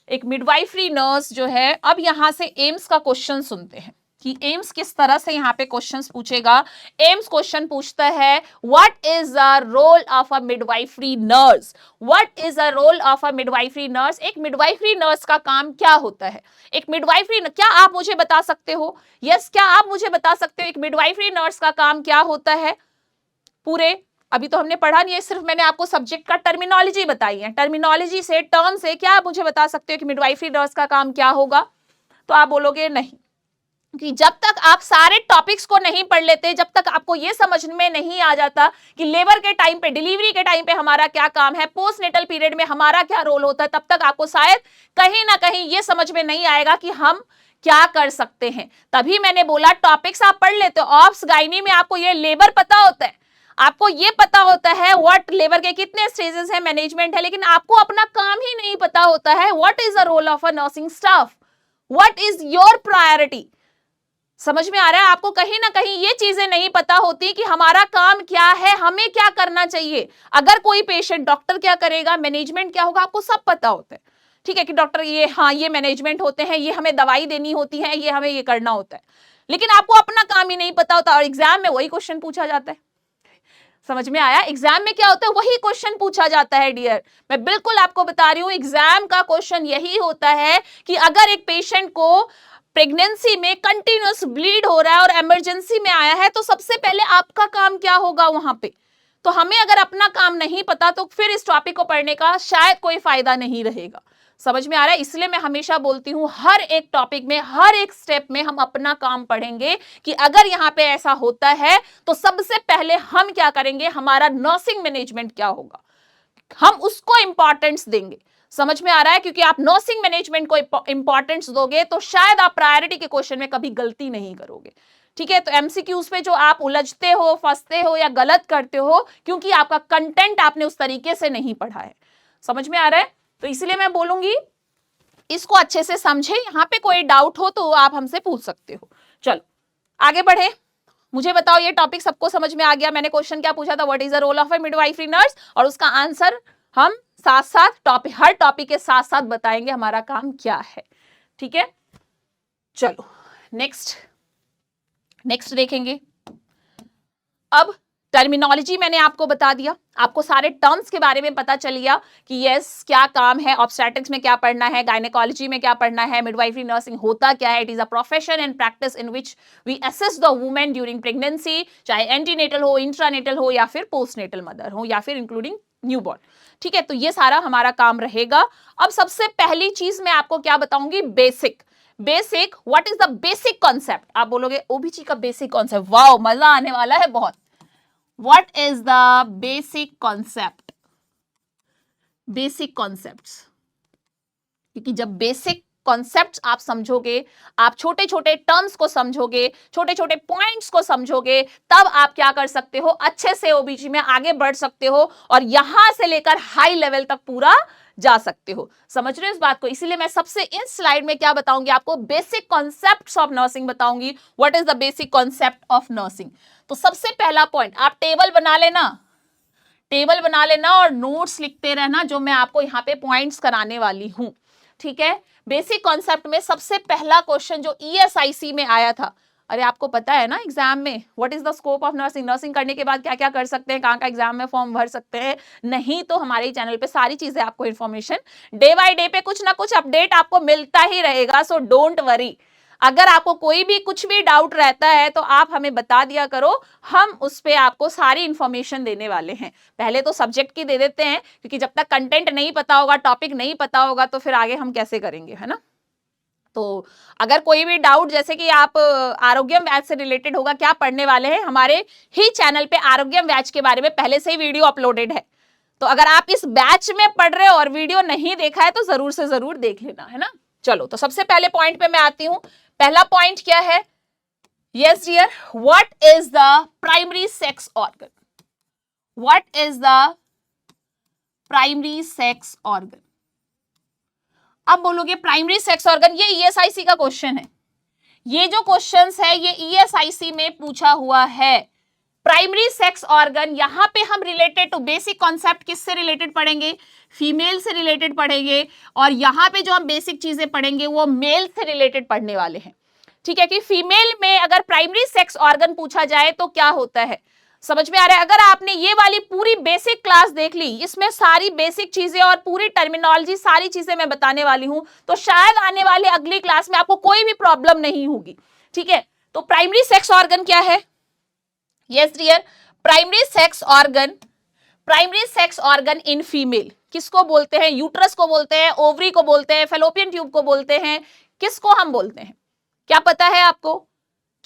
एक मिडवाइफरी नर्स जो है। अब यहां से एम्स का क्वेश्चन सुनते हैं कि एम्स किस तरह से यहाँ पे क्वेश्चंस पूछेगा। एम्स क्वेश्चन पूछता है what is the role of a midwifery nurse. What is the role of a midwifery nurse, एक मिडवाइफरी नर्स का काम क्या होता है। एक मिडवाइफरी, क्या आप मुझे बता सकते हो, यस क्या आप मुझे बता सकते हो एक मिडवाइफरी नर्स का काम क्या होता है। पूरे अभी तो हमने पढ़ा नहीं है, सिर्फ मैंने आपको सब्जेक्ट का टर्मिनोलॉजी बताई है, टर्मिनोलॉजी से, टर्म से क्या आप मुझे बता सकते हो कि मिडवाइफरी नर्स का काम क्या होगा। तो आप बोलोगे नहीं, कि जब तक आप सारे टॉपिक्स को नहीं पढ़ लेते, जब तक आपको यह समझ में नहीं आ जाता कि लेबर के टाइम पे, डिलीवरी के टाइम पे हमारा क्या काम है, पोस्टनेटल पीरियड में हमारा क्या रोल होता है, तब तक आपको शायद कहीं ना कहीं यह समझ में नहीं आएगा कि हम क्या कर सकते हैं। तभी मैंने बोला टॉपिक्स आप पढ़ लेते हो, ऑप्स गाइनी में आपको यह लेबर पता होता है, आपको ये पता होता है व्हाट लेबर के कितने स्टेजेस है, मैनेजमेंट है, लेकिन आपको अपना काम ही नहीं पता होता है what is the role of a nursing staff, what is your priority. समझ में आ रहा है, आपको कहीं ना कहीं ये चीजें नहीं पता होती कि हमारा काम क्या है, हमें क्या करना चाहिए। अगर कोई पेशेंट, डॉक्टर क्या करेगा, मैनेजमेंट क्या होगा, आपको सब पता होता है। ठीक है कि डॉक्टर ये, हाँ ये मैनेजमेंट होते हैं, ये हमें दवाई देनी होती है, ये हमें ये करना होता है, लेकिन आपको अपना काम ही नहीं पता होता। और एग्जाम में वही क्वेश्चन पूछा जाता है। समझ में आया, एग्जाम में क्या होता है, वही क्वेश्चन पूछा जाता है डियर। मैं बिल्कुल आपको बता रही हूं, एग्जाम का क्वेश्चन यही होता है कि अगर एक पेशेंट को प्रेगनेंसी में कंटिन्यूअस ब्लीड हो रहा है और इमरजेंसी में आया है, तो सबसे पहले आपका काम क्या होगा वहां पे। तो हमें अगर अपना काम नहीं पता तो फिर इस टॉपिक को पढ़ने का शायद कोई फायदा नहीं रहेगा। समझ में आ रहा है, इसलिए मैं हमेशा बोलती हूं हर एक टॉपिक में, हर एक स्टेप में हम अपना काम पढ़ेंगे कि अगर यहां पे ऐसा होता है तो सबसे पहले हम क्या करेंगे, हमारा नर्सिंग मैनेजमेंट क्या होगा, हम उसको इंपॉर्टेंस देंगे। समझ में आ रहा है, क्योंकि आप नर्सिंग मैनेजमेंट को इंपॉर्टेंस दोगे तो शायद आप प्रायोरिटी के क्वेश्चन में कभी गलती नहीं करोगे। ठीक है, तो एमसीक्यूज पे जो आप उलझते हो, फंसते हो या गलत करते हो, क्योंकि आपका कंटेंट आपने उस तरीके से नहीं पढ़ा है। समझ में आ रहा है, तो इसलिए मैं बोलूंगी इसको अच्छे से समझे। यहां पे कोई डाउट हो तो आप हमसे पूछ सकते हो। चलो आगे बढ़े, मुझे बताओ ये टॉपिक सबको समझ में आ गया? मैंने क्वेश्चन क्या पूछा था, what is the role of a midwifery nurse, और उसका आंसर हम साथ साथ टॉपिक, हर टॉपिक के साथ साथ बताएंगे हमारा काम क्या है। ठीक है, चलो नेक्स्ट देखेंगे। अब टर्मिनोलॉजी मैंने आपको बता दिया, आपको सारे टर्म्स के बारे में पता चल गया कि यस क्या काम है, ऑब्स्टेट्रिक्स में क्या पढ़ना है, गायनेकोलॉजी में क्या पढ़ना है, मिडवाइफरी नर्सिंग होता क्या है। It is a profession and practice in which we assist the women during pregnancy, चाहे एंटीनेटल हो, इंट्रानेटल हो, या फिर पोस्टनेटल मदर हो, या फिर इंक्लूडिंग न्यूबॉर्न। ठीक है, तो ये सारा हमारा काम रहेगा। अब सबसे पहली चीज मैं आपको क्या बताऊंगी, basic. What is the basic concept? आप बोलोगे ओबीजी का बेसिक कॉन्सेप्ट, वाओ मजा आने वाला है बहुत। What is the basic concept? Basic concepts, क्योंकि जब बेसिक कॉन्सेप्ट्स आप समझोगे, आप छोटे छोटे टर्म्स को समझोगे, छोटे छोटे पॉइंट्स को समझोगे, तब आप क्या कर सकते हो, अच्छे से ओबीजी में आगे बढ़ सकते हो और यहां से लेकर हाई लेवल तक पूरा जा सकते हो। समझ रहे हो इस बात को? इसीलिए मैं सबसे इस स्लाइड में क्या बताऊंगी आपको, बेसिक कॉन्सेप्ट्स ऑफ नर्सिंग बताऊंगी। What is the basic concept of nursing? तो सबसे पहला पॉइंट, आप टेबल बना लेना और नोट्स लिखते रहना, जो मैं आपको यहाँ पे पॉइंट्स कराने वाली हूं। ठीक है, बेसिक कॉन्सेप्ट में सबसे पहला क्वेश्चन जो ईएसआईसी में आया था, अरे आपको पता है ना एग्जाम में, what is the scope of nursing, nursing करने के बाद क्या क्या कर सकते हैं, कहाँ का एग्जाम में फॉर्म भर सकते हैं। नहीं तो हमारे चैनल पे सारी चीजें आपको इन्फॉर्मेशन डे बाय डे पे कुछ ना कुछ अपडेट आपको मिलता ही रहेगा, सो डोंट वरी। अगर आपको कोई भी कुछ भी डाउट रहता है तो आप हमें बता दिया करो, हम उस पे आपको सारी इंफॉर्मेशन देने वाले हैं। पहले तो सब्जेक्ट की दे देते हैं, क्योंकि जब तक कंटेंट नहीं पता होगा, टॉपिक नहीं पता होगा, तो फिर आगे हम कैसे करेंगे, है ना। तो अगर कोई भी डाउट, जैसे कि आप आरोग्यम बैच से रिलेटेड होगा, क्या पढ़ने वाले हैं, हमारे ही चैनल पे आरोग्यम बैच के बारे में पहले से ही वीडियो अपलोडेड है। तो अगर आप इस बैच में पढ़ रहे हो और वीडियो नहीं देखा है तो जरूर से जरूर देख लेना, है ना। चलो, तो सबसे पहले पॉइंट पे मैं आती हूं। पहला पॉइंट क्या है, yes dear, what is the primary sex organ? What is the primary sex organ? अब बोलोगे प्राइमरी सेक्स ऑर्गन, ये ईएसआईसी का क्वेश्चन है। ये जो क्वेश्चंस है ये ईएसआईसी में पूछा हुआ है। प्राइमरी सेक्स ऑर्गन, यहां पे हम रिलेटेड टू बेसिक कॉन्सेप्ट किससे रिलेटेड पढ़ेंगे, फीमेल से रिलेटेड पढ़ेंगे, और यहां पे जो हम बेसिक चीजें पढ़ेंगे वो मेल से रिलेटेड पढ़ने वाले हैं। ठीक है, कि फीमेल में अगर प्राइमरी सेक्स ऑर्गन पूछा जाए तो क्या होता है, समझ में आ रहा है? अगर आपने ये वाली पूरी बेसिक क्लास देख ली, इसमें सारी बेसिक चीजें और पूरी टर्मिनोलॉजी सारी चीजें मैं बताने वाली हूं, तो शायद आने वाले अगली क्लास में आपको कोई भी प्रॉब्लम नहीं होगी। ठीक है, तो प्राइमरी सेक्स ऑर्गन क्या है? Yes dear, primary sex organ in female किसको बोलते हैं? यूट्रस को बोलते हैं, ओवरी को बोलते हैं, फैलोपियन ट्यूब को बोलते हैं, किसको हम बोलते हैं? क्या पता है आपको?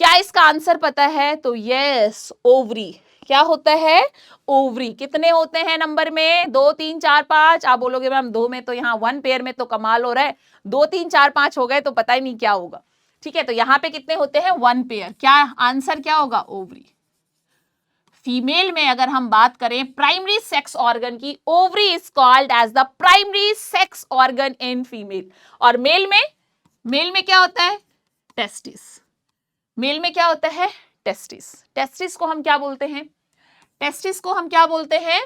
क्या इसका आंसर पता है? तो यस, ओवरी। क्या होता है? ओवरी। कितने होते हैं नंबर में? 2 3 4 5। आप बोलोगे मैम 2 में तो यहाँ 1 पेयर में तो कमाल हो रहा है, 2 3 4 5 हो गए तो पता ही नहीं क्या होगा। ठीक है, तो यहाँ पे कितने होते हैं? 1 पेयर। क्या आंसर क्या होगा? ओवरी। फीमेल में अगर हम बात करें प्राइमरी सेक्स ऑर्गन की, ovary is called as the primary sex organ in female. और मेल में क्या होता है? टेस्टिस। मेल में क्या होता है? टेस्टिस। टेस्टिस को हम क्या बोलते हैं? टेस्टिस को हम क्या बोलते हैं?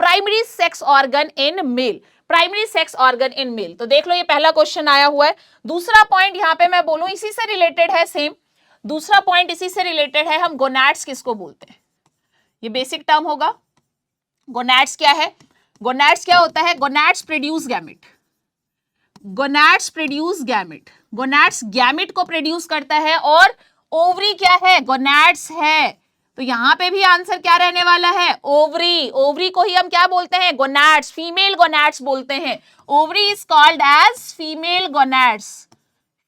Primary sex organ in male. Primary sex organ in male. तो देख लो, ये पहला क्वेश्चन आया हुआ है। दूसरा पॉइंट यहां पे मैं बोलूं, इसी से रिलेटेड है, सेम दूसरा पॉइंट इसी से रिलेटेड है। हम गोनैड्स किसको बोलते हैं? ये बेसिक टर्म होगा। गोनैड्स क्या है? गोनैड्स क्या होता है? Gonads produce gamete. Gonads produce gamete. Gonads gamete को प्रोड्यूस करता है, और ओवरी क्या है? गोनैड्स है। तो यहां पे भी आंसर क्या रहने वाला है? ओवरी। ओवरी को ही हम क्या बोलते हैं? गोनैड्स, फीमेल गोनैड्स बोलते हैं। Ovary is called as female gonads.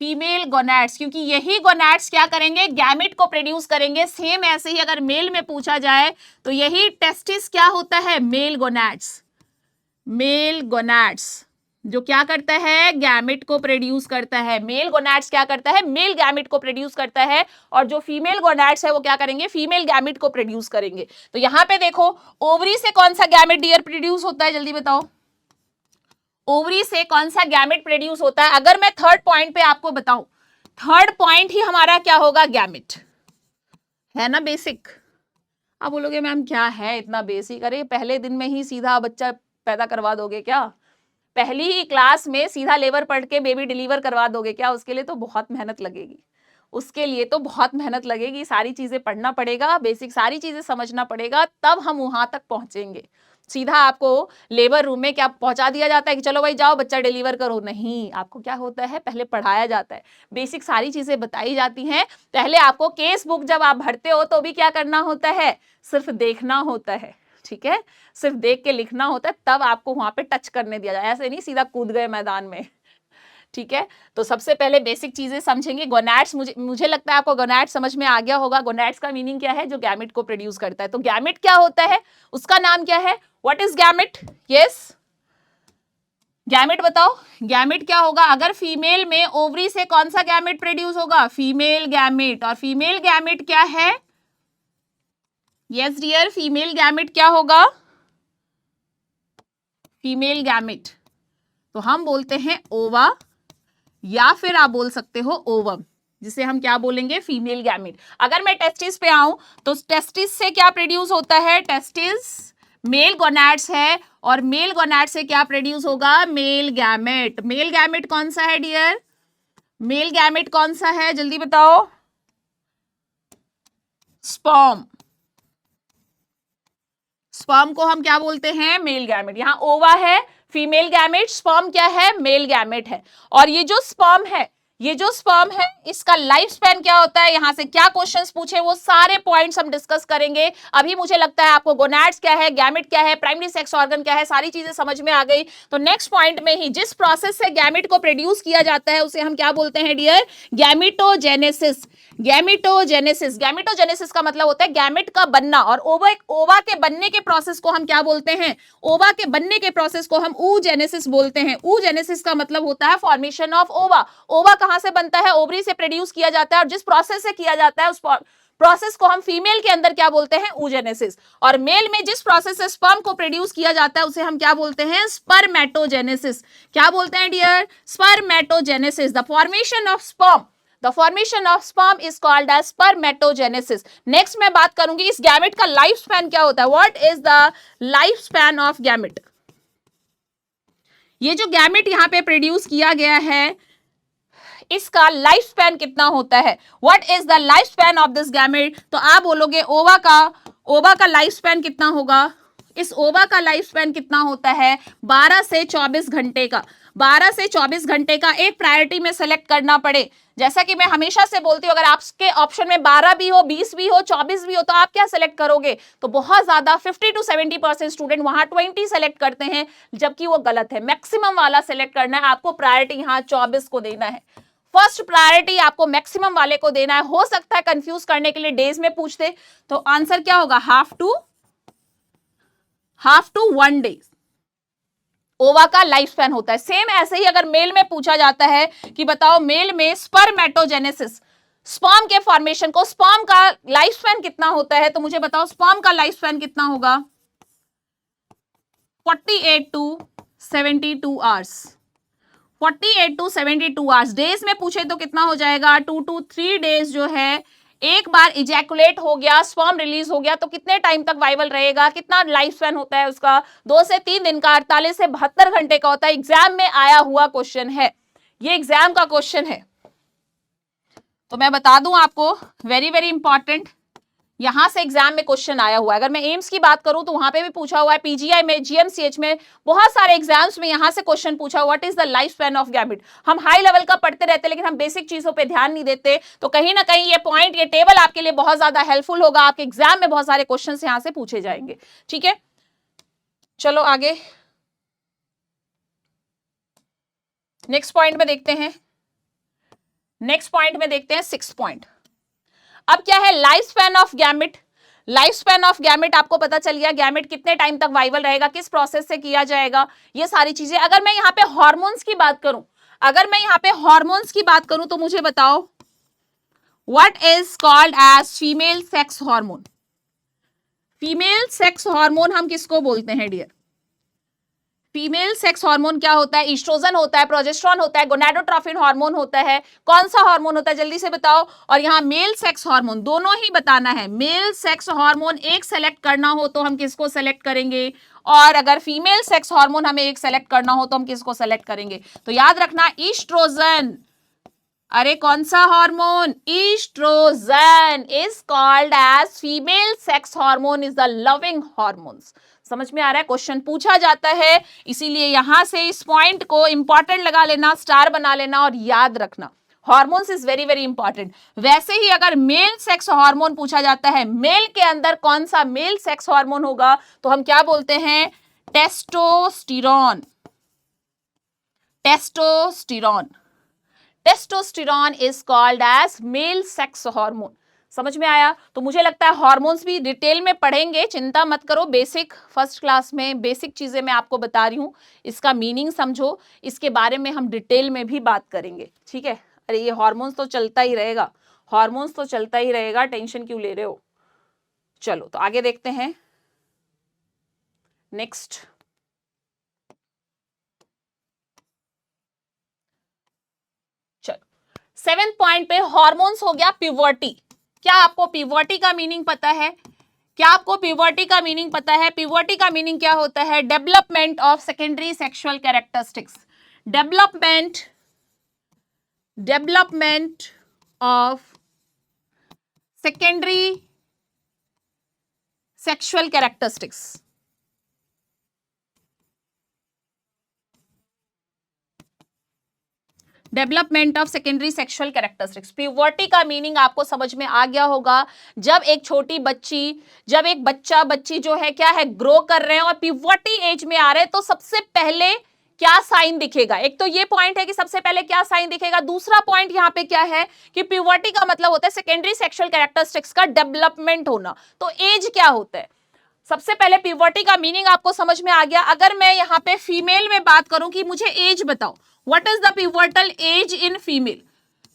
Female gonads, क्योंकि यही गोनैड्स क्या करेंगे? गैमेट को प्रोड्यूस करेंगे। सेम ऐसे ही अगर मेल में पूछा जाए तो यही टेस्टिस क्या होता है? Mail gonads. मेल गोनैड्स जो क्या करता है? गैमेट को प्रोड्यूस करता है। मेल गोनैड्स क्या करता है? मेल गैमेट को प्रोड्यूस करता है, और जो फीमेल गोनैड्स है वो क्या करेंगे? फीमेल गैमेट को प्रोड्यूस करेंगे। तो यहां पे देखो, ओवरी से कौन सा गैमेट डियर प्रोड्यूस होता है? जल्दी बताओ, ओवरी से कौन सा गैमेट प्रोड्यूस होता है? अगर मैं थर्ड पॉइंट पे आपको बताऊं, थर्ड पॉइंट ही हमारा क्या होगा? गैमेट, है ना बेसिक। आप बोलोगे मैम क्या है इतना बेसिक, अरे पहले दिन में ही सीधा बच्चा पैदा करवा दोगे क्या, पहली ही क्लास में सीधा लेबर पढ़ के बेबी डिलीवर करवा दोगे क्या, उसके लिए तो बहुत मेहनत लगेगी, उसके लिए तो बहुत मेहनत लगेगी, सारी चीजें पढ़ना पड़ेगा, बेसिक सारी चीजें समझना पड़ेगा, तब हम वहां तक पहुंचेंगे। सीधा आपको लेबर रूम में क्या पहुंचा दिया जाता है कि चलो भाई जाओ बच्चा डिलीवर करो, नहीं, आपको क्या होता है पहले पढ़ाया जाता है, बेसिक सारी चीजें बताई जाती हैं। पहले आपको केस बुक जब आप भरते हो तो भी क्या करना होता है, सिर्फ देखना होता है, ठीक है, सिर्फ देख के लिखना होता है, तब आपको वहां पे टच करने दिया जाए, ऐसे नहीं सीधा कूद गए मैदान में, ठीक है। तो सबसे पहले बेसिक चीजें समझेंगे। गोनैड्स, मुझे लगता है आपको गोनैड समझ में आ गया होगा। गोनैड्स का मीनिंग क्या है, जो गैमेट को प्रोड्यूस करता है। तो गैमेट क्या होता है, उसका नाम क्या है, what is gamete, yes gamete बताओ, गैमेट क्या होगा, अगर फीमेल में ओवरी से कौन सा गैमेट प्रोड्यूस होगा, फीमेल गैमेट, और फीमेल गैमेट क्या है, यस डियर फीमेल गैमेट क्या होगा, फीमेल गैमेट, तो हम बोलते हैं ओवा, या फिर आप बोल सकते हो ओवम, जिसे हम क्या बोलेंगे, फीमेल गैमेट। अगर मैं टेस्टिस पे आऊं तो टेस्टिस से क्या प्रोड्यूस होता है, टेस्टिस मेल गोनैड्स है, और मेल गोनैड से क्या प्रोड्यूस होगा, मेल गैमेट। मेल गैमेट कौन सा है डियर, मेल गैमेट कौन सा है, जल्दी बताओ, स्पर्म, स्पर्म को हम क्या बोलते हैं, मेल गैमेट। यहां ओवा है फीमेल गैमेट, स्पर्म क्या है, मेल गैमेट है। और ये जो स्पर्म है, ये जो स्पर्म है, इसका लाइफ स्पैन क्या होता है, यहां से क्या क्वेश्चंस पूछे वो सारे पॉइंट्स हम डिस्कस करेंगे। अभी मुझे लगता है आपको गोनैड्स क्या है, गैमेट क्या है, प्राइमरी सेक्स ऑर्गन क्या है, सारी चीजें समझ में आ गई। तो नेक्स्ट पॉइंट में ही जिस प्रोसेस से गैमेट को प्रोड्यूस किया जाता है उसे हम क्या बोलते हैं डियर, गैमेटोजेनेसिस। गैमेटोजेनेसिस, गैमेटोजेनेसिस का मतलब होता है गैमेट का बनना, और ओवा के बनने के प्रोसेस को हम क्या बोलते हैं, ओवा के बनने के प्रोसेस को हम oogenesis बोलते हैं। oogenesis का मतलब होता है फॉर्मेशन ऑफ ओवा। ओवा कहां से बनता है, ओवरी से प्रोड्यूस किया जाता है, और जिस प्रोसेस से किया जाता है उस प्रोसेस को हम फीमेल के अंदर क्या बोलते हैं, oogenesis। और मेल में जिस प्रोसेस से स्पर्म को प्रोड्यूस किया जाता है उसे हम क्या बोलते हैं, स्पर्मेटोजेनेसिस। क्या बोलते हैं dear, spermatogenesis. The formation of sperm, The formation of sperm is called as spermatogenesis. Next मैं बात करूंगी इस गैमेट का लाइफ स्पैन क्या होता है, What is the life span of gamete. ये जो गैमेट यहां पे प्रोड्यूस किया गया है इसका लाइफ स्पैन कितना होता है, What is the life span of this gamete. तो आप बोलोगे ओवा का लाइफ स्पैन कितना होगा, इस ओवा का लाइफ स्पैन कितना होता है, 12 से 24 घंटे का। 12 से 24 घंटे का एक प्रायोरिटी में सेलेक्ट करना पड़े, जैसा कि मैं हमेशा से बोलती हूं, अगर आपके ऑप्शन में 12 भी हो, 20 भी हो, 24 भी हो, तो आप क्या सेलेक्ट करोगे, तो बहुत ज्यादा 50 to 70% स्टूडेंट वहां 20 सेलेक्ट करते हैं, जबकि वो गलत है। मैक्सिमम वाला सेलेक्ट करना है आपको, प्रायोरिटी यहां 24 को देना है, फर्स्ट प्रायोरिटी आपको मैक्सिमम वाले को देना है। हो सकता है कंफ्यूज करने के लिए डेज में पूछते, तो आंसर क्या होगा, हाफ टू 1 डे ओवा का लाइफ स्पैन होता है। सेम ऐसे ही अगर मेल में पूछा जाता है कि बताओ मेल में स्पर्मेटोजेनेसिस, स्पर्म के फॉर्मेशन को, स्पर्म का लाइफ स्पैन कितना होता है, तो मुझे बताओ स्पर्म का लाइफ स्पैन कितना होगा, 48 to 72 hours. 48 to 72 hours. Days में पूछे तो कितना हो जाएगा, 2 to 3 डेज जो है, एक बार इजैकुलेट हो गया, स्पर्म रिलीज हो गया तो कितने टाइम तक वाइबल रहेगा, कितना लाइफ स्पैन होता है उसका, 2 से 3 दिन का, 48 से 72 घंटे का होता है। एग्जाम में आया हुआ क्वेश्चन है, ये एग्जाम का क्वेश्चन है, तो मैं बता दूं आपको, वेरी वेरी इंपॉर्टेंट, यहां से एग्जाम में क्वेश्चन आया हुआ है। अगर मैं एम्स की बात करूं तो वहां पे भी पूछा हुआ है, पीजीआई में, जीएमसीएच में, बहुत सारे एग्जाम्स में यहां से क्वेश्चन पूछा हुआ, what is the life span of gamete. हम हाई लेवल का पढ़ते रहते लेकिन हम बेसिक चीजों पे ध्यान नहीं देते, तो कहीं ना कहीं ये पॉइंट, ये टेबल आपके लिए बहुत ज्यादा हेल्पफुल होगा, आपके एग्जाम में बहुत सारे क्वेश्चन यहां से पूछे जाएंगे, ठीक है। चलो आगे नेक्स्ट पॉइंट में देखते हैं, नेक्स्ट पॉइंट में देखते हैं 6 पॉइंट। अब क्या है life span of gamete. Life span of gamete आपको पता चल गया, गैमेट कितने टाइम तक वाइबल रहेगा, किस प्रोसेस से किया जाएगा, ये सारी चीजें। अगर मैं यहाँ पे हार्मोन्स की बात करूं, अगर मैं यहाँ पे हार्मोन्स की बात करूं तो मुझे बताओ what is called as female sex hormone. Female sex hormone हम किसको बोलते हैं डियर, फीमेल सेक्स हार्मोन क्या होता है? ईस्ट्रोजन होता है, प्रोजेस्टेरॉन होता है, गोनाडोट्रोपिन हार्मोन होता है। कौन सा हार्मोन होता है जल्दी से बताओ। और यहाँ मेल सेक्स हार्मोन, दोनों ही बताना है। मेल सेक्स हार्मोन एक सेलेक्ट करना हो तो हम किसको सेलेक्ट करेंगे, और अगर फीमेल सेक्स हार्मोन हमें एक सेलेक्ट करना हो तो हम किसको सेलेक्ट करेंगे। तो याद रखना ईस्ट्रोजन, अरे कौन सा hormone, oestrogen is called as female sex hormone, is the loving hormones. समझ में आ रहा है, क्वेश्चन पूछा जाता है, इसीलिए यहां से इस पॉइंट को इंपॉर्टेंट लगा लेना, स्टार बना लेना और याद रखना। Hormones is very very important. वैसे ही अगर मेल सेक्स हार्मोन पूछा जाता है, मेल के अंदर कौन सा मेल सेक्स हार्मोन होगा, तो हम क्या बोलते हैं, testosterone. Testosterone, testosterone is called as male sex hormone. समझ में आया। तो मुझे लगता है हार्मोन्स भी डिटेल में पढ़ेंगे, चिंता मत करो, बेसिक फर्स्ट क्लास में बेसिक चीजें मैं आपको बता रही हूं, इसका मीनिंग समझो, इसके बारे में हम डिटेल में भी बात करेंगे, ठीक है। अरे ये हार्मोन्स तो चलता ही रहेगा, हार्मोन्स तो चलता ही रहेगा, टेंशन क्यों ले रहे हो। चलो तो आगे देखते हैं नेक्स्ट। चलो 7th पॉइंट पे हार्मोन्स हो गया प्यूबर्टी। क्या आपको प्यूबर्टी का मीनिंग पता है? क्या आपको प्यूबर्टी का मीनिंग पता है? प्यूबर्टी का मीनिंग क्या होता है? Development of secondary sexual characteristics. Development of secondary sexual characteristics. Development of secondary sexual characteristics. Puberty का मीनिंग आपको समझ में आ गया होगा। जब एक छोटी बच्ची, जब एक बच्चा बच्ची जो है क्या है, ग्रो कर रहे हैं और प्यूबर्टी एज में आ रहे हैं, तो सबसे पहले क्या साइन दिखेगा? एक तो ये पॉइंट है कि सबसे पहले क्या साइन दिखेगा। दूसरा पॉइंट यहाँ पे क्या है कि प्यूबर्टी का मतलब होता है सेकेंडरी सेक्सुअल कैरेक्टरिस्टिक्स का डेवलपमेंट होना। तो एज क्या होता है? सबसे पहले प्यूबर्टी का मीनिंग आपको समझ में आ गया। अगर मैं यहाँ पे फीमेल में बात करूं कि मुझे एज बताओ, what is the pubertal age in female,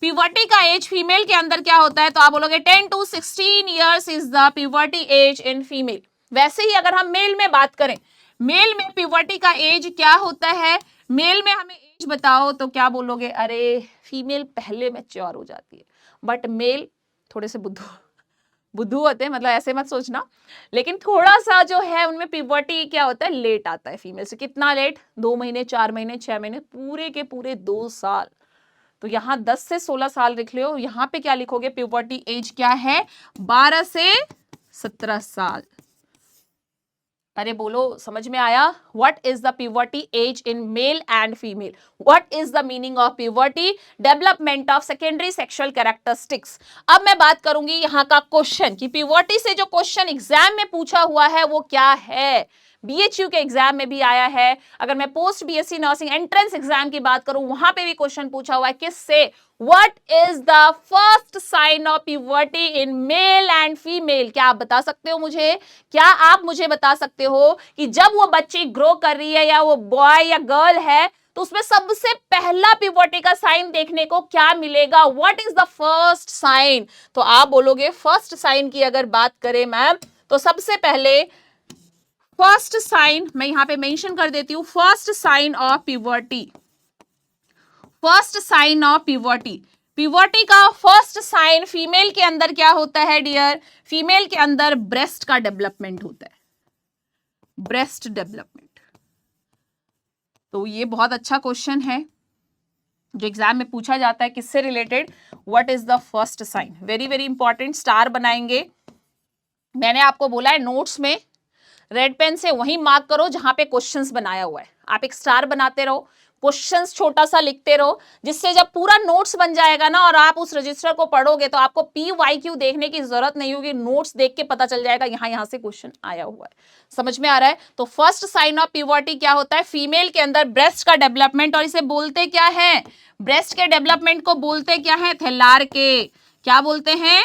puberty का एज फीमेल के अंदर क्या होता है, तो आप बोलोगे 10 to 16 years is the puberty age in female. वैसे ही अगर हम मेल में बात करें, मेल में प्यूबर्टी का एज क्या होता है, मेल में हमें एज बताओ तो क्या बोलोगे, अरे फीमेल पहले मैच्योर हो जाती है, बट मेल थोड़े से बुद्धू होते हैं, मतलब ऐसे मत सोचना, लेकिन थोड़ा सा जो है उनमें प्यूबर्टी क्या होता है, लेट आता है फीमेल से। कितना लेट? 2 महीने, 4 महीने, 6 महीने, पूरे के पूरे 2 साल। तो यहाँ 10 से 16 साल लिख लो। यहाँ पे क्या लिखोगे, प्यूबर्टी एज क्या है, 12 से 17 साल। अरे बोलो, समझ में आया? What is the puberty age in male and female? What is the meaning of puberty? Development of secondary sexual characteristics. अब मैं बात करूंगी यहाँ का क्वेश्चन कि प्यूबर्टी से जो क्वेश्चन एग्जाम में पूछा हुआ है वो क्या है। बीएचयू के एग्जाम में भी आया है। अगर मैं post BSc nursing entrance exam की बात करूं, वहां पे भी क्वेश्चन पूछा हुआ है किससे, what is the first sign of puberty in male and female? क्या आप बता सकते हो मुझे? क्या आप मुझे बता सकते हो कि जब वो बच्ची ग्रो कर रही है या वो बॉय या गर्ल है, तो उसमें सबसे पहला प्यूबर्टी का साइन देखने को क्या मिलेगा? What is the first sign? तो आप बोलोगे फर्स्ट साइन की अगर बात करें मैम, तो सबसे पहले फर्स्ट साइन मैं यहां पे मेंशन कर देती हूं, first sign of puberty. First sign of puberty, puberty का फर्स्ट साइन फीमेल के अंदर क्या होता है डियर? फीमेल के अंदर ब्रेस्ट का डेवलपमेंट होता है, ब्रेस्ट डेवलपमेंट। तो ये बहुत अच्छा क्वेश्चन है जो एग्जाम में पूछा जाता है, किससे related, what is the first sign. Very very important, star बनाएंगे। मैंने आपको बोला है नोट्स में रेड पेन से वहीं मार्क करो जहां पे क्वेश्चंस बनाया हुआ है, आप एक स्टार बनाते रहो, क्वेश्चंस छोटा सा लिखते रहो, जिससे जब पूरा नोट्स बन जाएगा ना और आप उस रजिस्टर को पढ़ोगे तो आपको PYQ देखने की जरूरत नहीं होगी, नोट्स देख के पता चल जाएगा यहां से क्वेश्चन आया हुआ है। समझ में आ रहा है? तो फर्स्ट साइन ऑफ प्यूबर्टी क्या होता है? फीमेल के अंदर ब्रेस्ट का डेवलपमेंट। और इसे बोलते क्या है? ब्रेस्ट के डेवलपमेंट को बोलते क्या है? थैलार्के। क्या बोलते हैं?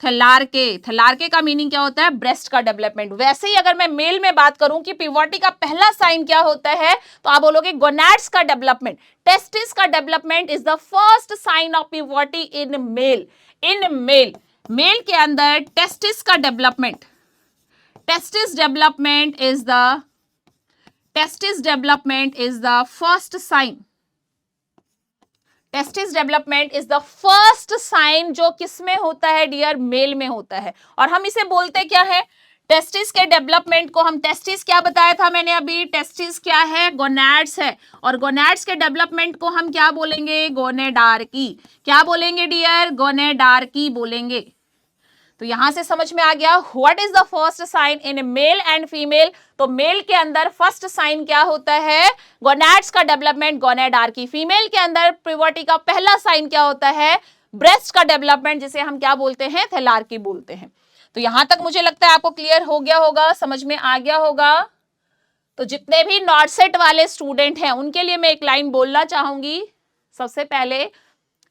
थैलार्के। थैलार्के का मीनिंग क्या होता है? ब्रेस्ट का डेवलपमेंट। वैसे ही अगर मैं मेल में बात करूं कि प्यूबर्टी का पहला साइन क्या होता है, तो आप बोलोगे गोनैड्स का डेवलपमेंट, टेस्टिस का development is the first sign of puberty in male. In male, male के अंदर टेस्टिस का development, testis development is the testis development is the first sign, testis development is the first sign जो किस में होता है डियर, मेल में होता है। और हम इसे बोलते क्या है, टेस्टिस के डेवलपमेंट को हम, टेस्टिस क्या बताया था मैंने अभी, टेस्टिस क्या है, गोनैड्स है, और गोनैड्स के डेवलपमेंट को हम क्या बोलेंगे, गोनेडार्की। क्या बोलेंगे डियर, गोनेडार्की बोलेंगे। तो यहां से समझ में आ गया what is the first sign in male and female. तो मेल के अंदर फर्स्ट साइन क्या होता है, गोनैड्स का डेवलपमेंट, गोनेडार्की। फीमेल के अंदर प्यूबर्टी का पहला साइन क्या होता है, ब्रेस्ट का डेवलपमेंट, जिसे हम क्या बोलते हैं, थैलार्की बोलते हैं। तो यहां तक मुझे लगता है आपको क्लियर हो गया होगा, समझ में आ गया होगा। तो जितने भी नॉट सेट वाले स्टूडेंट हैं उनके लिए मैं एक लाइन बोलना चाहूंगी। सबसे पहले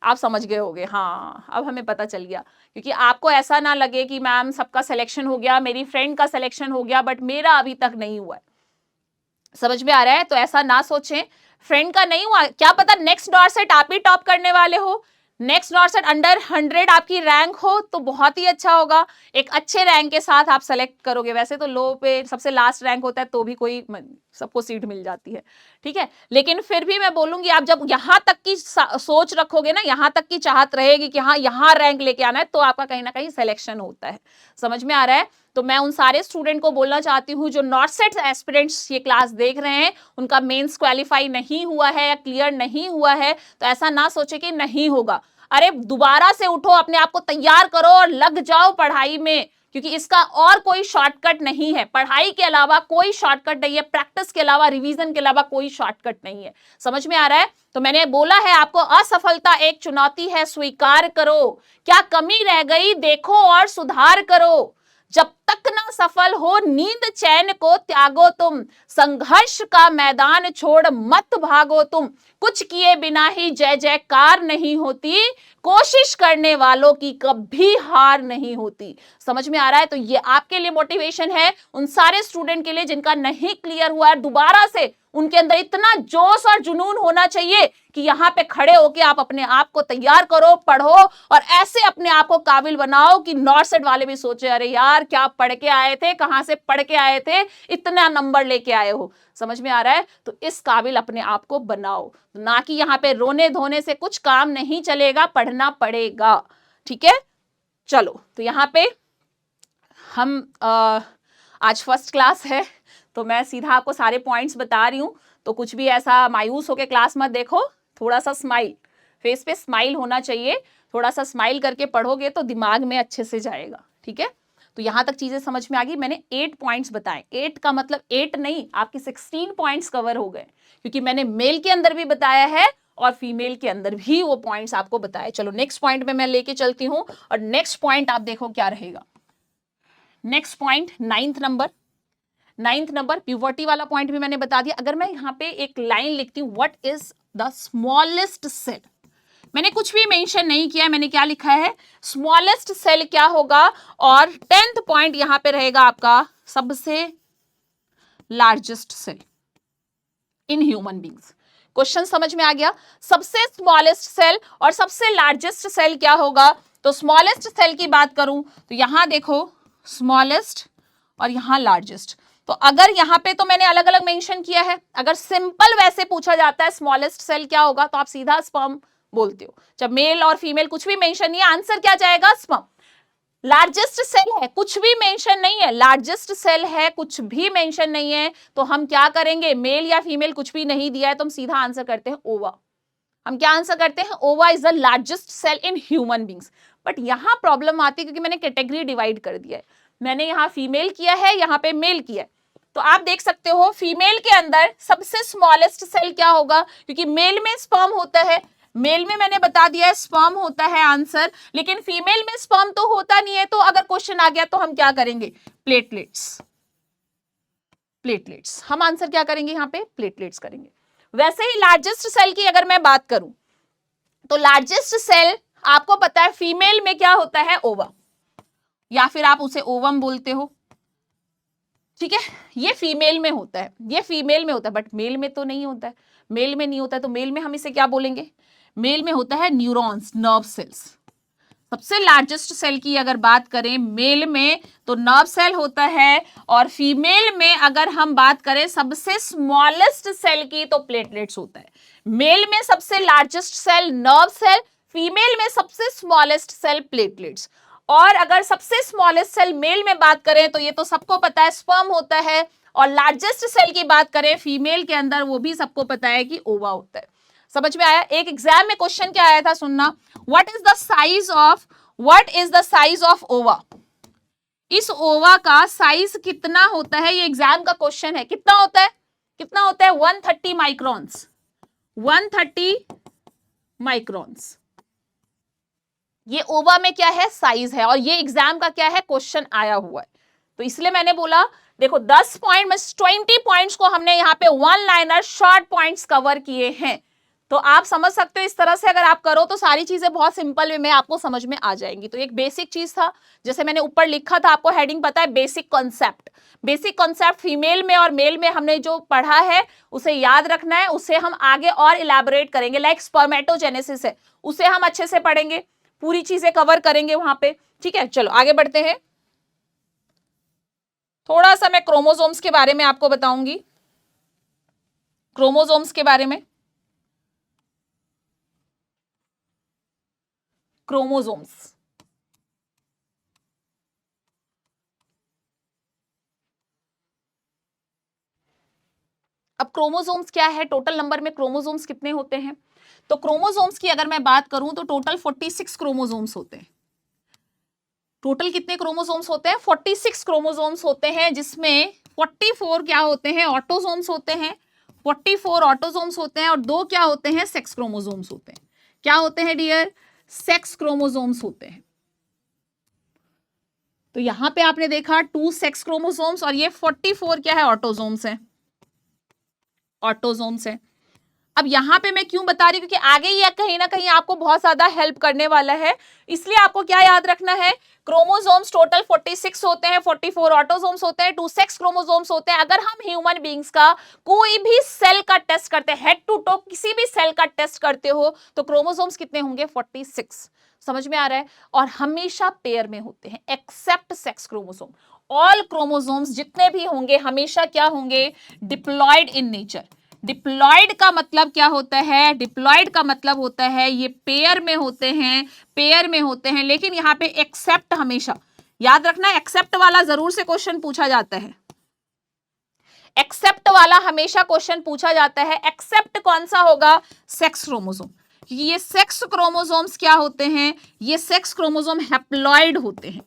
आप समझ गए होंगे, हाँ अब हमें पता चल गया, क्योंकि आपको ऐसा ना लगे कि मैम सबका सिलेक्शन हो गया, मेरी फ्रेंड का सिलेक्शन हो गया बट मेरा अभी तक नहीं हुआ है। समझ में आ रहा है? तो ऐसा ना सोचें, फ्रेंड का नहीं हुआ, क्या पता नेक्स्ट नॉट सेट आप ही टॉप करने वाले हो, नेक्स्ट नॉट सेट अंडर 100 आपकी रैंक हो तो बहुत ही अच्छा होगा, एक अच्छे रैंक के साथ आप सेलेक्ट करोगे। वैसे तो लो पे सबसे लास्ट रैंक होता है तो भी कोई, सबको सीट मिल जाती है, ठीक है, लेकिन फिर भी मैं बोलूंगी आप जब यहां तक की सोच रखोगे ना, यहां तक की चाहत रहेगी कि हाँ यहां रैंक लेके आना है, तो आपका कहीं ना कहीं सिलेक्शन होता है। समझ में आ रहा है? तो मैं उन सारे स्टूडेंट को बोलना चाहती हूँ जो नॉट सेट एस्पिरेंट्स ये क्लास देख रहे हैं, उनका मेंस क्वालिफाई नहीं हुआ है या क्लियर नहीं हुआ है, तो ऐसा ना सोचे कि नहीं होगा। अरे दोबारा से उठो, अपने आप को तैयार करो और लग जाओ पढ़ाई में, क्योंकि इसका और कोई शॉर्टकट नहीं है। पढ़ाई के अलावा कोई शॉर्टकट नहीं है, प्रैक्टिस के अलावा, रिवीजन के अलावा कोई शॉर्टकट नहीं है। समझ में आ रहा है? तो मैंने बोला है आपको, असफलता एक चुनौती है, स्वीकार करो, क्या कमी रह गई देखो और सुधार करो। जब तक ना सफल हो नींद चैन को त्यागो तुम, संघर्ष का मैदान छोड़ मत भागो तुम, कुछ किए बिना ही जय जयकार नहीं होती, कोशिश करने वालों की कभी हार नहीं होती। समझ में आ रहा है? तो ये आपके लिए मोटिवेशन है, उन सारे स्टूडेंट के लिए जिनका नहीं क्लियर हुआ है, दोबारा से उनके अंदर इतना जोश और जुनून होना चाहिए कि यहाँ पे खड़े होके आप अपने आप को तैयार करो, पढ़ो और ऐसे अपने आप को काबिल बनाओ कि नॉट सेट वाले भी सोचे अरे यार क्या पढ़ के आए थे, कहां से पढ़ के आए थे, इतना नंबर लेके आए हो। समझ में आ रहा है? तो इस काबिल अपने आप को बनाओ, ना कि यहाँ पे रोने धोने से कुछ काम नहीं चलेगा, पढ़ना पड़ेगा। ठीक है, चलो तो यहाँ पे हम आज फर्स्ट क्लास है तो मैं सीधा आपको सारे पॉइंट्स बता रही हूँ, तो कुछ भी ऐसा मायूस होके क्लास मत देखो, थोड़ा सा स्माइल, फेस पे स्माइल होना चाहिए, थोड़ा सा स्माइल करके पढ़ोगे तो दिमाग में अच्छे से जाएगा। ठीक है, तो यहां तक चीजें समझ में आ गई। मैंने 8 पॉइंट्स बताए, 8 का मतलब 8 नहीं, आपके 16 पॉइंट्स कवर हो गए, क्योंकि मैंने मेल के अंदर भी बताया है और फीमेल के अंदर भी वो पॉइंट्स आपको बताए। चलो नेक्स्ट पॉइंट में मैं लेके चलती हूँ, और नेक्स्ट पॉइंट आप देखो क्या रहेगा। Next point 9th number puberty वाला पॉइंट भी मैंने बता दिया। अगर मैं यहाँ पे एक लाइन लिखती हूँ, what is the smallest cell, मैंने कुछ भी मेंशन नहीं किया, मैंने क्या लिखा है, स्मॉलेस्ट सेल क्या होगा, और 10th पॉइंट यहां पे रहेगा आपका सबसे largest cell in human beings. Question समझ में आ गया? सबसे स्मॉलेस्ट सेल और सबसे लार्जेस्ट सेल क्या होगा। तो स्मॉलेस्ट सेल की बात करूं तो यहां देखो स्मॉलेस्ट और यहां लार्जेस्ट, तो अगर यहां पे तो मैंने अलग अलग मेंशन किया है, अगर सिंपल वैसे पूछा जाता है स्मॉलेस्ट सेल क्या होगा तो आप सीधा स्पर्म बोलते हो। जब मेल और फीमेल कुछ भी मेंशन नहीं है, आंसर क्या जाएगा, स्पर्म। लार्जेस्ट सेल है, कुछ भी मेंशन नहीं है, लार्जेस्ट सेल है, कुछ भी मेंशन नहीं है, तो हम क्या करेंगे, मेल या फीमेल कुछ भी नहीं दिया है तो हम सीधा आंसर करते हैं ओवा। हम क्या आंसर करते हैं, ova is the largest cell in human beings. But यहां प्रॉब्लम आती है क्योंकि मैंने कैटेगरी डिवाइड कर दिया है, मैंने यहाँ फीमेल किया है, यहाँ पे मेल किया है। तो आप देख सकते हो फीमेल के अंदर सबसे स्मॉलेस्ट सेल क्या होगा, क्योंकि मेल में स्पर्म होता है, मेल में मैंने बता दिया है स्पर्म होता है आंसर, लेकिन फीमेल में स्पर्म तो होता नहीं है। तो अगर क्वेश्चन आ गया तो हम क्या करेंगे, प्लेटलेट्स, प्लेटलेट्स हम आंसर क्या करेंगे, यहाँ पे प्लेटलेट्स करेंगे। वैसे ही लार्जेस्ट सेल की अगर मैं बात करूं तो लार्जेस्ट सेल आपको पता है फीमेल में क्या होता है, ओवा, या फिर आप उसे ओवम बोलते हो। ठीक है, ये फीमेल में होता है, ये फीमेल में होता है, बट मेल में तो नहीं होता है, मेल में नहीं होता है, तो मेल में हम इसे क्या बोलेंगे, मेल में होता है न्यूरॉन्स, नर्व सेल्स। सबसे लार्जेस्ट सेल की अगर बात करें मेल में तो नर्व सेल होता है, और फीमेल में अगर हम बात करें सबसे स्मॉलेस्ट सेल की तो प्लेटलेट्स होता है। मेल में सबसे largest cell nerve cell, female में सबसे स्मॉलेस्ट सेल प्लेटलेट्स। और अगर सबसे स्मॉलेस्ट सेल मेल में बात करें तो ये तो सबको पता है स्पर्म होता है, और लार्जेस्ट सेल की बात करें फीमेल के अंदर वो भी सबको पता है कि ओवा होता है। समझ में आया? एक एग्जाम में क्वेश्चन क्या आया था, सुनना, what is the size of ओवा? इस ओवा का साइज कितना होता है, ये एग्जाम का क्वेश्चन है। कितना होता है? 130 माइक्रॉन्स। 130 माइक्रॉन्स ये ओवा में क्या है, साइज है, और ये एग्जाम का क्या है, क्वेश्चन आया हुआ है। तो इसलिए मैंने बोला देखो 10 पॉइंट में 20 पॉइंट्स को हमने यहाँ पे one liner short points cover किए हैं। तो आप समझ सकते हो इस तरह से अगर आप करो तो सारी चीजें बहुत सिंपल वे में आपको समझ में आ जाएंगी। तो एक बेसिक चीज था, जैसे मैंने ऊपर लिखा था, आपको हेडिंग पता है, basic concept. Basic concept female में और मेल में हमने जो पढ़ा है उसे याद रखना है, उसे हम आगे और इलैबोरेट करेंगे। लाइक स्पर्मेटोजेनेसिस है, उसे हम अच्छे से पढ़ेंगे, पूरी चीजें कवर करेंगे वहां पे। ठीक है, चलो आगे बढ़ते हैं। थोड़ा सा मैं क्रोमोसोम्स के बारे में आपको बताऊंगी, क्रोमोसोम्स के बारे में। क्रोमोसोम्स, अब क्रोमोसोम्स क्या है, टोटल नंबर में क्रोमोसोम्स कितने होते हैं? तो क्रोमोसोम्स की अगर मैं बात करूं तो टोटल 46 क्रोमोसोम्स होते हैं। टोटल कितने क्रोमोसोम्स होते हैं? 46 क्रोमोसोम्स होते हैं, जिसमें 44 क्या होते हैं, ऑटोसोम्स होते हैं। 44 ऑटोसोम्स होते हैं, और 2 क्या होते हैं, सेक्स क्रोमोसोम्स होते हैं। क्या होते हैं डियर? सेक्स क्रोमोसोम्स होते हैं। तो यहां पे आपने देखा 2 सेक्स क्रोमोसोम्स, और ये 44 क्या है, ऑटोसोम्स है, ऑटोसोम्स है। अब यहां पे मैं क्यों बता रही हूं, क्योंकि आगे ये कहीं ना कहीं आपको बहुत ज्यादा हेल्प करने वाला है। इसलिए आपको क्या याद रखना है, क्रोमोसोम्स टोटल 46 होते हैं, 44 ऑटोसोम्स होते हैं, 2 सेक्स क्रोमोसोम्स होते हैं। अगर हम ह्यूमन बींग्स का कोई भी सेल का टेस्ट करते हैं, हेड टू टो किसी भी सेल का टेस्ट करते हो, तो क्रोमोसोम्स कितने होंगे? 46। समझ में आ रहा है? और हमेशा पेयर में होते हैं, except sex chromosome. All chromosomes जितने भी होंगे हमेशा क्या होंगे? Diploid in nature. डिप्लॉयड का मतलब क्या होता है? डिप्लॉयड का मतलब होता है ये पेयर में होते हैं, पेयर में होते हैं। लेकिन यहाँ पे एक्सेप्ट हमेशा याद रखना, एक्सेप्ट वाला जरूर से क्वेश्चन पूछा जाता है। एक्सेप्ट वाला हमेशा क्वेश्चन पूछा जाता है। एक्सेप्ट कौन सा होगा? Sex chromosome. ये सेक्स क्रोमोसोम्स क्या होते हैं? ये सेक्स क्रोमोसोम हैप्लॉयड होते हैं।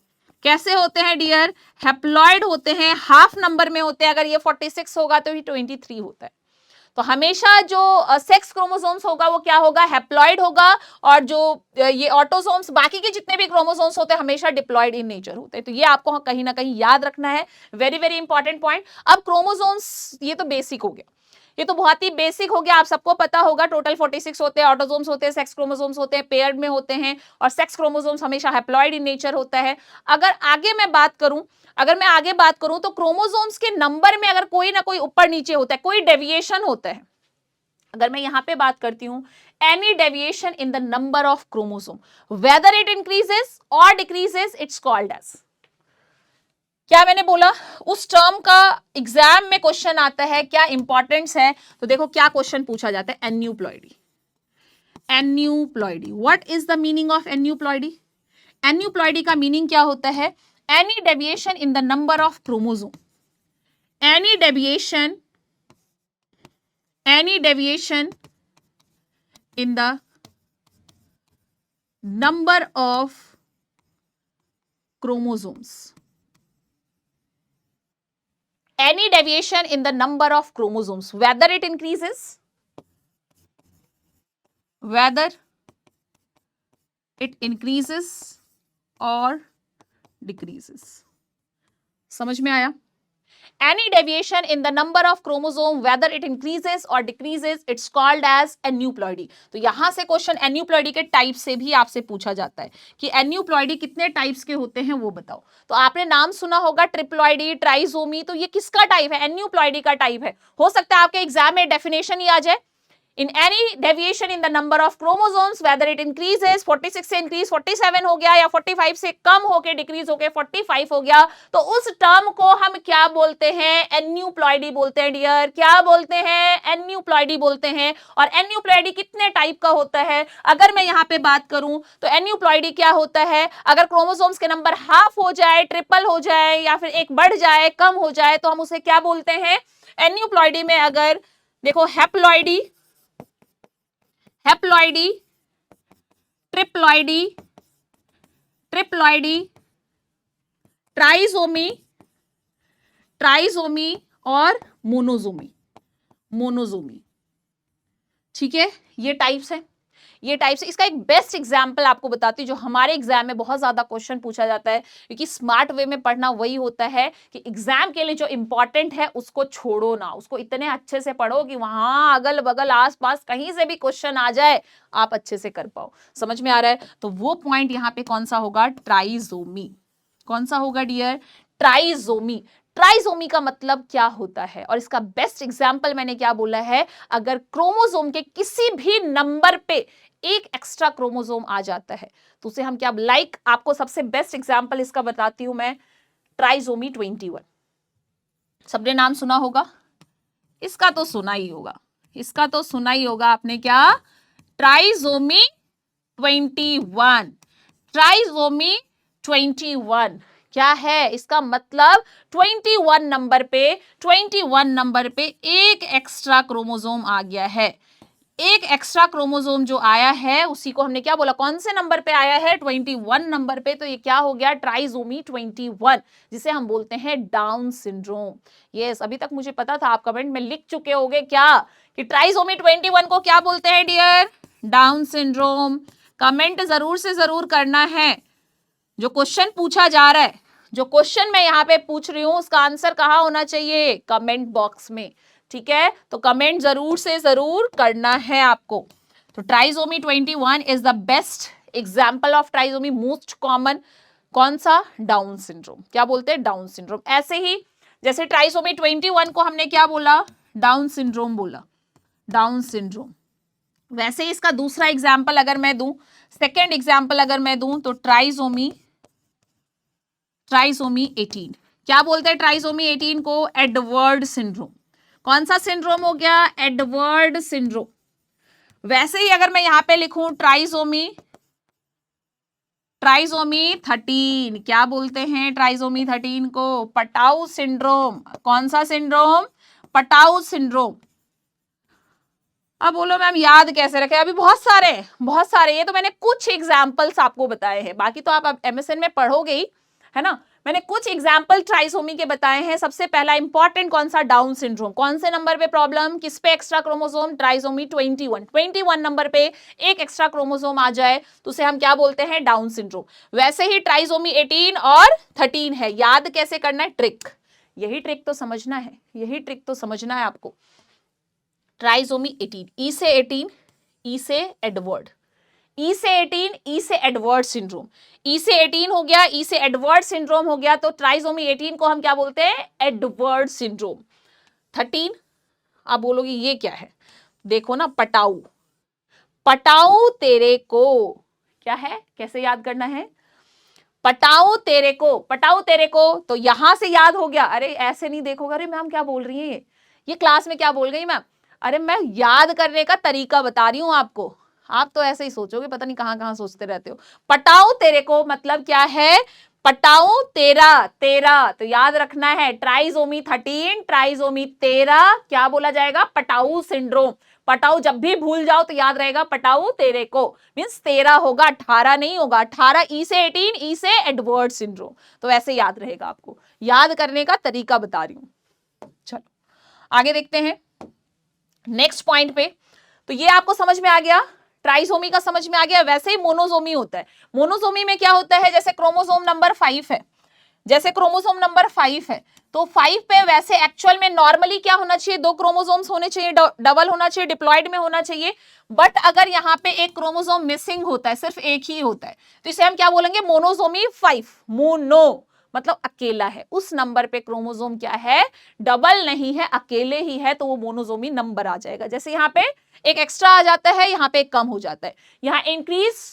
कैसे होते हैं डियर? हैप्लॉयड होते हैं, हाफ नंबर में होते हैं। अगर ये 46 होगा तो ये 23 होता है। तो हमेशा जो सेक्स क्रोमोसोम्स होगा वो क्या होगा? हैप्लॉयड होगा। और जो ये ऑटोसोम्स, बाकी के जितने भी क्रोमोसोम्स होते हैं हमेशा डिप्लॉयड इन नेचर होते हैं। तो ये आपको कहीं ना कहीं याद रखना है, वेरी वेरी इंपॉर्टेंट पॉइंट। अब क्रोमोसोम्स ये तो बेसिक हो गया, ये तो बहुत ही बेसिक हो गया, आप सबको पता होगा। टोटल 46 होते हैं, ऑटोसोम्स होते हैं, सेक्स क्रोमोसोम्स होते हैं, पेयर्ड में होते हैं, और सेक्स क्रोमोसोम्स हमेशा हैप्लॉयड इन नेचर होता है। अगर आगे मैं बात करूं तो क्रोमोसोम्स के नंबर में अगर कोई ना कोई ऊपर नीचे होता है, कोई डेविएशन होता है। अगर मैं यहां पे बात करती हूं, any deviation in the number of chromosome, whether it increases और डिक्रीजेस, इट्स कॉल्ड एज, क्या मैंने बोला? उस टर्म का एग्जाम में क्वेश्चन आता है, क्या इंपॉर्टेंस है? तो देखो क्या क्वेश्चन पूछा जाता है, aneuploidy. Aneuploidy, what is the meaning of aneuploidy? Aneuploidy का मीनिंग क्या होता है? Any deviation in the number of chromosome, any deviation in the number of chromosomes, any deviation in the number of chromosomes, whether it increases, or decreases। समझ में आया? Any deviation in the number of chromosome, whether it increases or decreases, it's called as aneuploidy। तो यहां से क्वेश्चन एन्यूप्लॉइडी के टाइप से भी आपसे पूछा जाता है कि एन्यूप्लॉइडी कितने टाइप्स के होते हैं वो बताओ। तो आपने नाम सुना होगा ट्रिप्लॉइडी, ट्राइजोमी, तो ये किसका टाइप है? एन्यूप्लॉइडी का टाइप है। हो सकता है आपके एग्जाम में डेफिनेशन ही आ जाए, in any deviation in the number of chromosomes whether it increases 46 से इंक्रीज 47 हो गया या 45 से कम होके डिक्रीज होके 45 हो गया, तो उस टर्म को हम क्या बोलते हैं? एन्यूप्लॉइडी बोलते हैं डियर। क्या बोलते हैं? एन्यूप्लॉइडी बोलते हैं। और एन्यूप्लॉइडी कितने टाइप का होता है अगर मैं यहाँ पे बात करूं तो एन्यूप्लॉइडी क्या होता है? अगर क्रोमोसोम्स के नंबर हाफ हो जाए, ट्रिपल हो जाए या फिर एक बढ़ जाए, कम हो जाए, तो हम उसे क्या बोलते हैं? एन्यूप्लॉइडी में अगर देखो हैप्लॉइडी, हैप्लॉइडी, ट्रिप्लॉइडी, ट्रिप्लॉइडी, ट्राइसोमी, ट्राइसोमी और मोनोसोमी, मोनोसोमी। ठीक है, ये टाइप्स है, ये टाइप्स है। इसका एक बेस्ट एग्जांपल आपको बताती हूँ जो हमारे एग्जाम में बहुत ज्यादा क्वेश्चन पूछा जाता है, क्योंकि स्मार्ट वे में पढ़ना वही होता है कि एग्जाम के लिए जो इंपॉर्टेंट है उसको छोड़ो ना, उसको इतने अच्छे से पढ़ो कि वहां अगल बगल आसपास कहीं से भी क्वेश्चन आ जाए आप अच्छे से कर पाओ। समझ में आ रहा है? तो वो पॉइंट यहाँ पे कौन सा होगा? ट्राइसोमी। कौन सा होगा डियर? ट्राइसोमी। ट्राइसोमी का मतलब क्या होता है? और इसका बेस्ट एग्जांपल मैंने क्या बोला है? अगर क्रोमोसोम के किसी भी नंबर पे एक एक्स्ट्रा क्रोमोसोम आ जाता है तो उसे हम क्या, लाइक आपको सबसे बेस्ट एग्जांपल इसका बताती हूं मैं, ट्राइसोमी 21। सबने नाम सुना होगा, इसका तो सुना ही होगा, इसका तो सुना ही होगा आपने। क्या? ट्राइसोमी 21। ट्राइसोमी 21 क्या है? इसका मतलब 21 नंबर पे, 21 नंबर पे एक एक्स्ट्रा क्रोमोसोम आ गया है। एक एक्स्ट्रा क्रोमोसोम जो आया है उसी को हमने क्या बोला? कौन से नंबर पे आया है? 21 नंबर पे। तो ये क्या हो गया? ट्राइसोमी 21, जिसे हम बोलते हैं डाउन सिंड्रोम। यस, अभी तक मुझे पता था, आप कमेंट में लिख चुके होंगे क्या कि ट्राइसोमी 21 को क्या बोलते हैं डियर? Down syndrome. कमेंट जरूर से जरूर करना है। जो क्वेश्चन पूछा जा रहा है, जो क्वेश्चन मैं यहाँ पे पूछ रही हूं, उसका आंसर कहाँ होना चाहिए? कमेंट बॉक्स में। ठीक है, तो कमेंट जरूर से जरूर करना है आपको। तो trisomy 21 is the best example of trisomy, most common. कौन सा? Down syndrome. क्या बोलते हैं? Down syndrome. ऐसे ही जैसे ट्राइसोमी 21 को हमने क्या बोला? डाउन सिंड्रोम बोला, डाउन सिंड्रोम। वैसे ही इसका दूसरा एग्जाम्पल अगर मैं दूं, सेकेंड एग्जाम्पल अगर मैं दूं, तो ट्राइसोमी 18। क्या बोलते हैं ट्राइसोमी 18 को? Edward syndrome. कौन सा सिंड्रोम हो गया? Edward syndrome. वैसे ही अगर मैं यहां पे लिखूं ट्राइसोमी 13, क्या बोलते हैं ट्राइसोमी 13 को? Patau syndrome. कौन सा सिंड्रोम? Patau syndrome. अब बोलो मैम याद कैसे रखें? अभी बहुत सारे, ये तो मैंने कुछ एग्जाम्पल्स आपको बताए हैं, बाकी तो आप एमएसएन में पढ़ोगे ही, है ना। मैंने कुछ एग्जाम्पल ट्राइसोमी के बताए हैं। सबसे पहला इंपॉर्टेंट कौन सा? Down syndrome. कौन से नंबर पे प्रॉब्लम? किस पे? Extra chromosome. ट्राइसोमी 21 नंबर पे एक एक्स्ट्रा क्रोमोसोम आ जाए तो उसे हम क्या बोलते हैं? Down syndrome. वैसे ही ट्राइसोमी 18 और 13 है। याद कैसे करना है? ट्रिक, यही ट्रिक तो समझना है, यही ट्रिक तो समझना है आपको। ट्राइसोमी 18, ई से 18, ई से एडवर्ड, ई से 18, ई से एडवर्ड सिंड्रोम। ई से 18 हो गया, ई से एडवर्ड सिंड्रोम हो गया, तो ट्राइसोमी 18 को हम क्या बोलते हैं? Edward syndrome. 13, आप बोलोगे ये क्या है? देखो ना, पटाऊ, पटाऊ तेरे को, क्या है? कैसे याद करना है? पटाऊ तेरे को, पटाऊ तेरे को, तो यहां से याद हो गया। अरे ऐसे नहीं देखोगे, अरे मैम क्या बोल रही है ये क्लास में क्या बोल गई मैम? अरे मैं याद करने का तरीका बता रही हूं आपको, आप तो ऐसे ही सोचोगे, पता नहीं कहां कहां सोचते रहते हो। पटाऊ तेरे को मतलब क्या है? पटाऊ तेरा, तेरा, तो याद रखना है ट्राइसोमी 13, ट्राइसोमी 13 क्या बोला जाएगा? Patau syndrome. पटाऊ जब भी भूल जाओ तो याद रहेगा पटाऊ तेरे को, मींस 13 होगा, 18 नहीं होगा। 18 ई से 18, ई से एडवर्ड सिंड्रोम, तो ऐसे याद रहेगा। आपको याद करने का तरीका बता रही हूं। चलो आगे देखते हैं नेक्स्ट पॉइंट पे। तो ये आपको समझ में आ गया, ट्राइसोमी का समझ में आ गया। वैसे ही मोनोसोमी होता है। मोनोसोमी में क्या होता है? जैसे क्रोमोसोम नंबर 5 है, जैसे क्रोमोसोम नंबर 5 है, तो 5 पे वैसे एक्चुअल में नॉर्मली क्या होना चाहिए? 2 क्रोमोसोम्स होने चाहिए, डबल होना चाहिए, डिप्लॉइड में होना चाहिए। बट अगर यहाँ पे एक क्रोमोसोम मिसिंग होता है, सिर्फ एक ही होता है, तो इसे हम क्या बोलेंगे? मोनोसोमी 5, मोनो, मतलब अकेला है, उस नंबर पे क्रोमोसोम क्या है, डबल नहीं है, अकेले ही है, तो वो मोनोसोमी नंबर आ जाएगा। जैसे यहाँ पे एक एक्स्ट्रा आ जाता है, यहाँ पे एक कम हो जाता है, यहाँ increase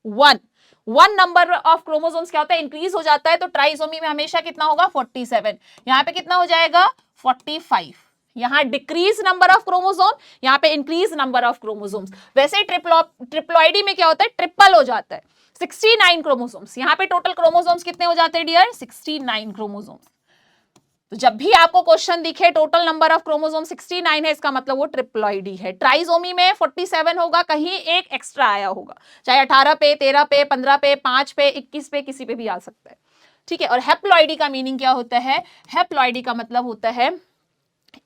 one number of chromosomes क्या होता है, इंक्रीज हो जाता है, तो ट्राइसोमी में हमेशा कितना होगा 47, यहाँ पे कितना हो जाएगा 45, यहाँ डिक्रीज नंबर ऑफ क्रोमोसोम, यहाँ पे इंक्रीज नंबर ऑफ क्रोमोसोम्स। वैसे ट्रिप्लॉइडी में क्या होता है, ट्रिपल हो जाता है, 69 क्रोमोसोम्स, यहाँ पे टोटल क्रोमोसोम्स कितने हो जाते हैं डियर, 69 क्रोमोसोम्स। तो जब भी आपको क्वेश्चन दिखे टोटल नंबर ऑफ क्रोमोसोम 69 है, इसका मतलब वो ट्रिप्लॉइडी है। ट्राइसोमी में 47 होगा, कहीं एक एक्स्ट्रा आया होगा, चाहे 18 पे, 13 पे, 15 पे, 5 पे, 21 पे, किसी पे भी आ सकता है, ठीक है। और हेप्लॉइडी का मीनिंग क्या होता है, हेप्लॉइडी का मतलब होता है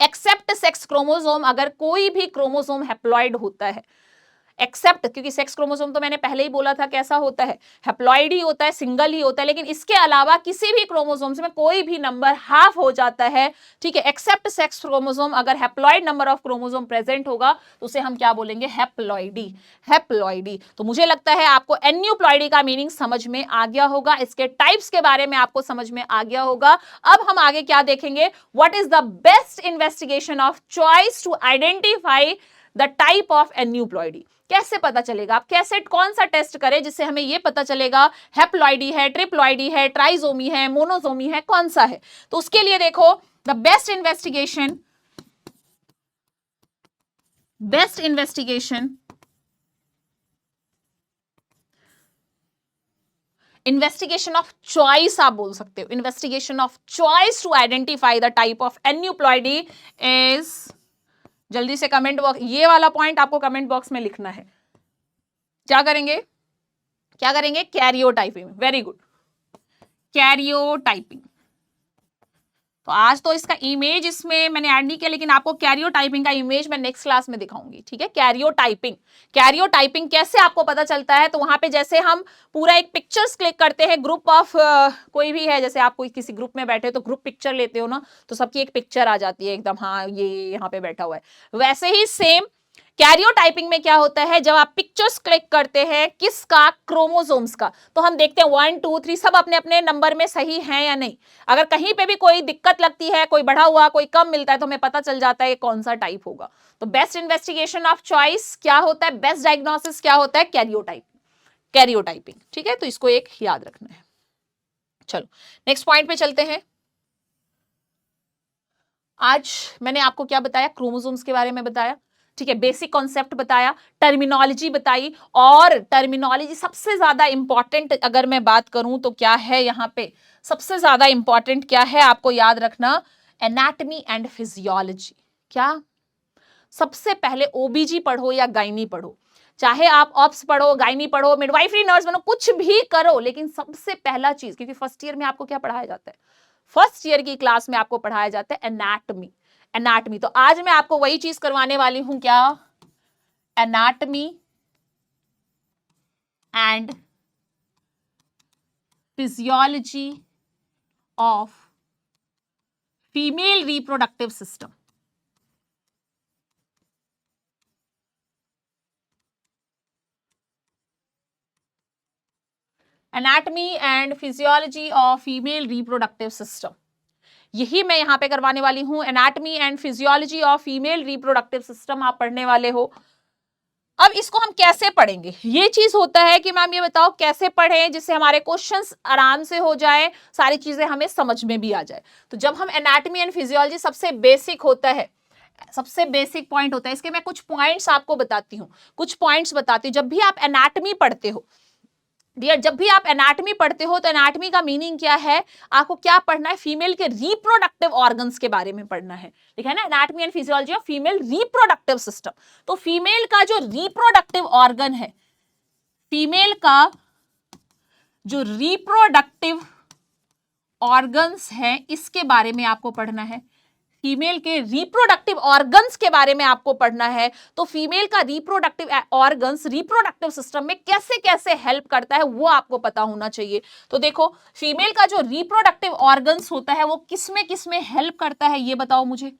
एक्सेप्ट सेक्स क्रोमोसोम, अगर कोई भी क्रोमोसोम हेप्लॉइड होता है, एक्सेप्ट, क्योंकि सेक्स क्रोमोसोम तो मैंने पहले ही बोला था कैसा होता है, हेप्लॉइड ही होता है, सिंगल ही होता है, लेकिन इसके अलावा किसी भी क्रोमोसोम्स में कोई भी नंबर हाफ हो जाता है, ठीक है, एक्सेप्ट सेक्स क्रोमोसोम, अगर haploid number of chromosome present होगा तो उसे हम क्या बोलेंगे, हेप्लॉइडी, हेप्लॉइडी। तो मुझे लगता है आपको एन्यूप्लॉइडी का मीनिंग समझ में आ गया होगा, इसके टाइप्स के बारे में आपको समझ में आ गया होगा। अब हम आगे क्या देखेंगे, what is the best investigation of choice to identify the type of aneuploidy. कैसे पता चलेगा, आप कैसे कौन सा टेस्ट करें जिससे हमें यह पता चलेगा हेप्लॉइडी है, ट्रिप्लॉइडी है, ट्राइसोमी है, मोनोसोमी है, कौन सा है। तो उसके लिए देखो, the best investigation investigation of choice आप बोल सकते हो, investigation of choice to identify the type of aneuploidy is, जल्दी से कमेंट बॉक्स, ये वाला पॉइंट आपको कमेंट बॉक्स में लिखना है। क्या करेंगे, क्या करेंगे, कैरियोटाइपिंग, वेरी गुड, कैरियोटाइपिंग। तो आज तो इसका इमेज इसमें मैंने ऐड नहीं किया, लेकिन आपको कैरियोटाइपिंग का इमेज मैं नेक्स्ट क्लास में दिखाऊंगी, ठीक है। कैरियोटाइपिंग, कैरियोटाइपिंग कैसे आपको पता चलता है, तो वहां पे जैसे हम पूरा एक पिक्चर्स क्लिक करते हैं, ग्रुप ऑफ कोई भी है, जैसे आप कोई किसी ग्रुप में बैठे हो तो ग्रुप पिक्चर लेते हो ना, तो सबकी एक पिक्चर आ जाती है एकदम, हाँ ये यहाँ पे बैठा हुआ है, वैसे ही सेम कैरियोटाइपिंग में क्या होता है, जब आप पिक्चर्स क्लिक करते हैं किसका, क्रोमोसोम्स का, तो हम देखते हैं 1 2 3 सब अपने अपने नंबर में सही हैं या नहीं। अगर कहीं पे भी कोई दिक्कत लगती है, कोई बढ़ा हुआ कोई कम मिलता है, तो हमें पता चल जाता है कौन सा टाइप होगा। तो बेस्ट इन्वेस्टिगेशन ऑफ चॉइस क्या होता है, बेस्ट डायग्नोसिस क्या होता है, कैरियोटाइपिंग, ठीक है। तो इसको एक याद रखना है। चलो नेक्स्ट पॉइंट पे चलते हैं। आज मैंने आपको क्या बताया, क्रोमोसोम्स के बारे में बताया, ठीक है, बेसिक कॉन्सेप्ट बताया, टर्मिनोलॉजी बताई, और टर्मिनोलॉजी सबसे ज्यादा इंपॉर्टेंट अगर मैं बात करूं तो क्या है, यहां पे सबसे ज्यादा इंपॉर्टेंट क्या है आपको याद रखना, एनाटॉमी एंड फिजियोलॉजी। क्या, सबसे पहले ओबीजी पढ़ो या गायनी पढ़ो, चाहे आप ऑप्स पढ़ो, गायनी पढ़ो, मिडवाइफरी नर्स बनो, कुछ भी करो, लेकिन सबसे पहला चीज, क्योंकि फर्स्ट ईयर में आपको क्या पढ़ाया जाता है, फर्स्ट ईयर की क्लास में आपको पढ़ाया जाता है एनाटॉमी, एनाटॉमी। तो आज मैं आपको वही चीज करवाने वाली हूं, क्या, anatomy and physiology of female reproductive system. Anatomy and physiology of female reproductive system, यही मैं यहां पे करवाने वाली हूं, anatomy and physiology of female reproductive system आप पढ़ने वाले हो। अब इसको हम कैसे पढ़ेंगे, ये चीज होता है कि मैम ये बताओ कैसे पढ़ें जिससे हमारे क्वेश्चंस आराम से हो जाए, सारी चीजें हमें समझ में भी आ जाए। तो जब हम एनाटॉमी एंड फिजियोलॉजी, सबसे बेसिक होता है, सबसे बेसिक पॉइंट होता है, इसके मैं कुछ पॉइंट्स आपको बताती हूँ, कुछ पॉइंट्स बताती हूँ। जब भी आप एनाटॉमी पढ़ते हो डियर, जब भी आप एनाटॉमी पढ़ते हो तो एनाटॉमी का मीनिंग क्या है, आपको क्या पढ़ना है, फीमेल के रिप्रोडक्टिव ऑर्गन्स के बारे में पढ़ना है, ठीक है ना, anatomy and physiology of female reproductive system. तो फीमेल का जो रिप्रोडक्टिव ऑर्गन है, फीमेल का जो रिप्रोडक्टिव ऑर्गन्स है, इसके बारे में आपको पढ़ना है, फीमेल के रिप्रोडक्टिव ऑर्गन्स के बारे में आपको पढ़ना है। तो फीमेल का रिप्रोडक्टिव ऑर्गन्स रिप्रोडक्टिव सिस्टम में कैसे कैसे हेल्प करता है वो आपको पता होना चाहिए। तो देखो, फीमेल का जो रिप्रोडक्टिव ऑर्गन्स होता है वो किसमें हेल्प करता है, ये बताओ मुझे।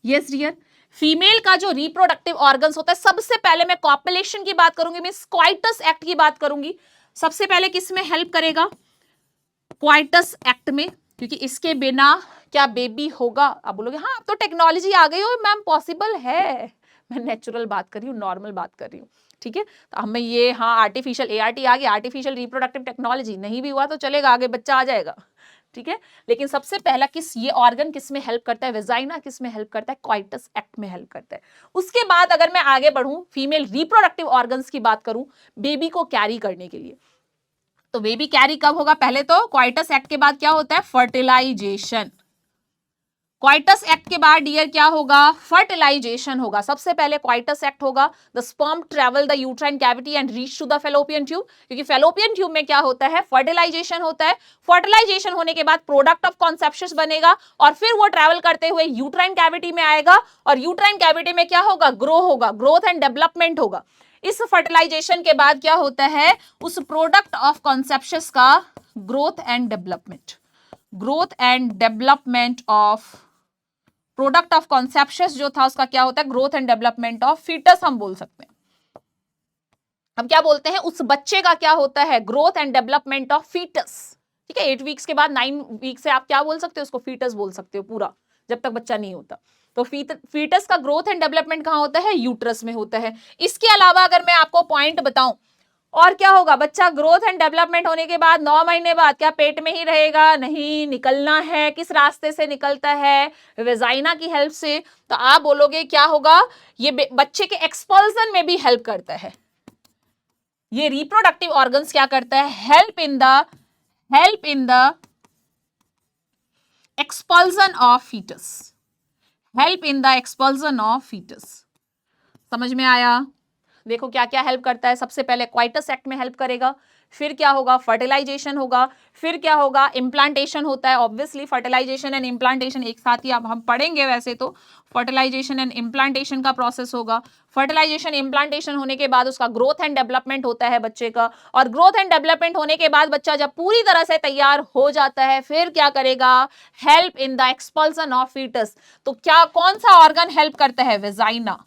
यस डियर, फीमेल का जो रिप्रोडक्टिव ऑर्गन्स होता है, सबसे पहले मैं कॉपुलेशन की बात करूंगी, मैं कॉइटस एक्ट की बात करूंगी, सबसे पहले किसमें हेल्प करेगा, क्वाइटस एक्ट में, क्योंकि इसके बिना क्या बेबी होगा? आप बोलोगे हाँ अब तो टेक्नोलॉजी आ गई हो मैम, पॉसिबल है। मैं नेचुरल बात कर रही हूँ, नॉर्मल बात कर रही हूँ, ठीक है। तो हमें ये हाँ आर्टिफिशियल ART आ गया, आर्टिफिशियल रिप्रोडक्टिव टेक्नोलॉजी नहीं भी हुआ तो चलेगा, आगे बच्चा आ जाएगा, ठीक है। लेकिन सबसे पहला ये ऑर्गन किस में हेल्प करता है? वेजाइना किस में हेल्प करता है? क्वाइटस एक्ट में हेल्प करता है। उसके बाद अगर मैं आगे बढ़ूं, फीमेल रिप्रोडक्टिव ऑर्गन्स की बात करूं बेबी को कैरी करने के लिए, तो बेबी कैरी कब होगा? पहले तो क्वाइटस एक्ट के बाद क्या होता है? फर्टिलाइजेशन। क्वाइटस एक्ट के बाद डियर क्या होगा? फर्टिलाइजेशन होगा। सबसे पहले क्वाइटस एक्ट होगा, the sperm travel the uterine cavity and reach to the fallopian tube, क्योंकि फेलोपियन ट्यूब में क्या होता है? फर्टिलाइजेशन होता है। फर्टिलाइजेशन होने के बाद प्रोडक्ट ऑफ कॉन्सेप्शन बनेगा और फिर वो ट्रेवल करते हुए यूट्राइन कैविटी में आएगा और यूट्राइन कैविटी में क्या होगा? ग्रो होगा, ग्रोथ एंड डेवलपमेंट होगा। इस फर्टिलाइजेशन के बाद क्या होता है? उस प्रोडक्ट ऑफ कॉन्सेप्शन का growth and development, growth and development of product of conception जो था उसका क्या होता है? Growth and development of foetus हम बोल सकते हैं। हम क्या बोलते हैं? उस बच्चे का क्या होता है? Growth and development of foetus, ठीक है। 8 वीक्स के बाद 9 वीक से आप क्या बोल सकते हो? उसको फीटस बोल सकते हो पूरा, जब तक बच्चा नहीं होता। तो फीटस का ग्रोथ एंड डेवलपमेंट कहां होता है? यूट्रस में होता है। इसके अलावा अगर मैं आपको पॉइंट बताऊं और क्या होगा? बच्चा ग्रोथ एंड डेवलपमेंट होने के बाद 9 महीने बाद क्या पेट में ही रहेगा? नहीं, निकलना है। किस रास्ते से निकलता है? वेजाइना की हेल्प से। तो आप बोलोगे क्या होगा? ये बच्चे के एक्सपल्सन में भी हेल्प करता है। ये रिप्रोडक्टिव ऑर्गन्स क्या करता है? Help in the expulsion of foetus, help in the expulsion of foetus. समझ में आया? देखो क्या क्या हेल्प करता है। सबसे पहले क्वाइटस एक्ट में हेल्प करेगा, फिर क्या होगा? फर्टिलाइजेशन होगा, फिर क्या होगा? इम्प्लांटेशन होता है। ऑब्वियसली फर्टिलाइजेशन एंड इम्प्लांटेशन एक साथ ही अब हम पढ़ेंगे। वैसे तो फर्टिलाइजेशन एंड इम्प्लांटेशन का प्रोसेस होगा। फर्टिलाइजेशन इम्प्लांटेशन होने के बाद उसका ग्रोथ एंड डेवलपमेंट होता है बच्चे का, और ग्रोथ एंड डेवलपमेंट होने के बाद बच्चा जब पूरी तरह से तैयार हो जाता है फिर क्या करेगा? Help in the expulsion of foetus. तो क्या कौन सा ऑर्गन हेल्प करता है? वेजाइना।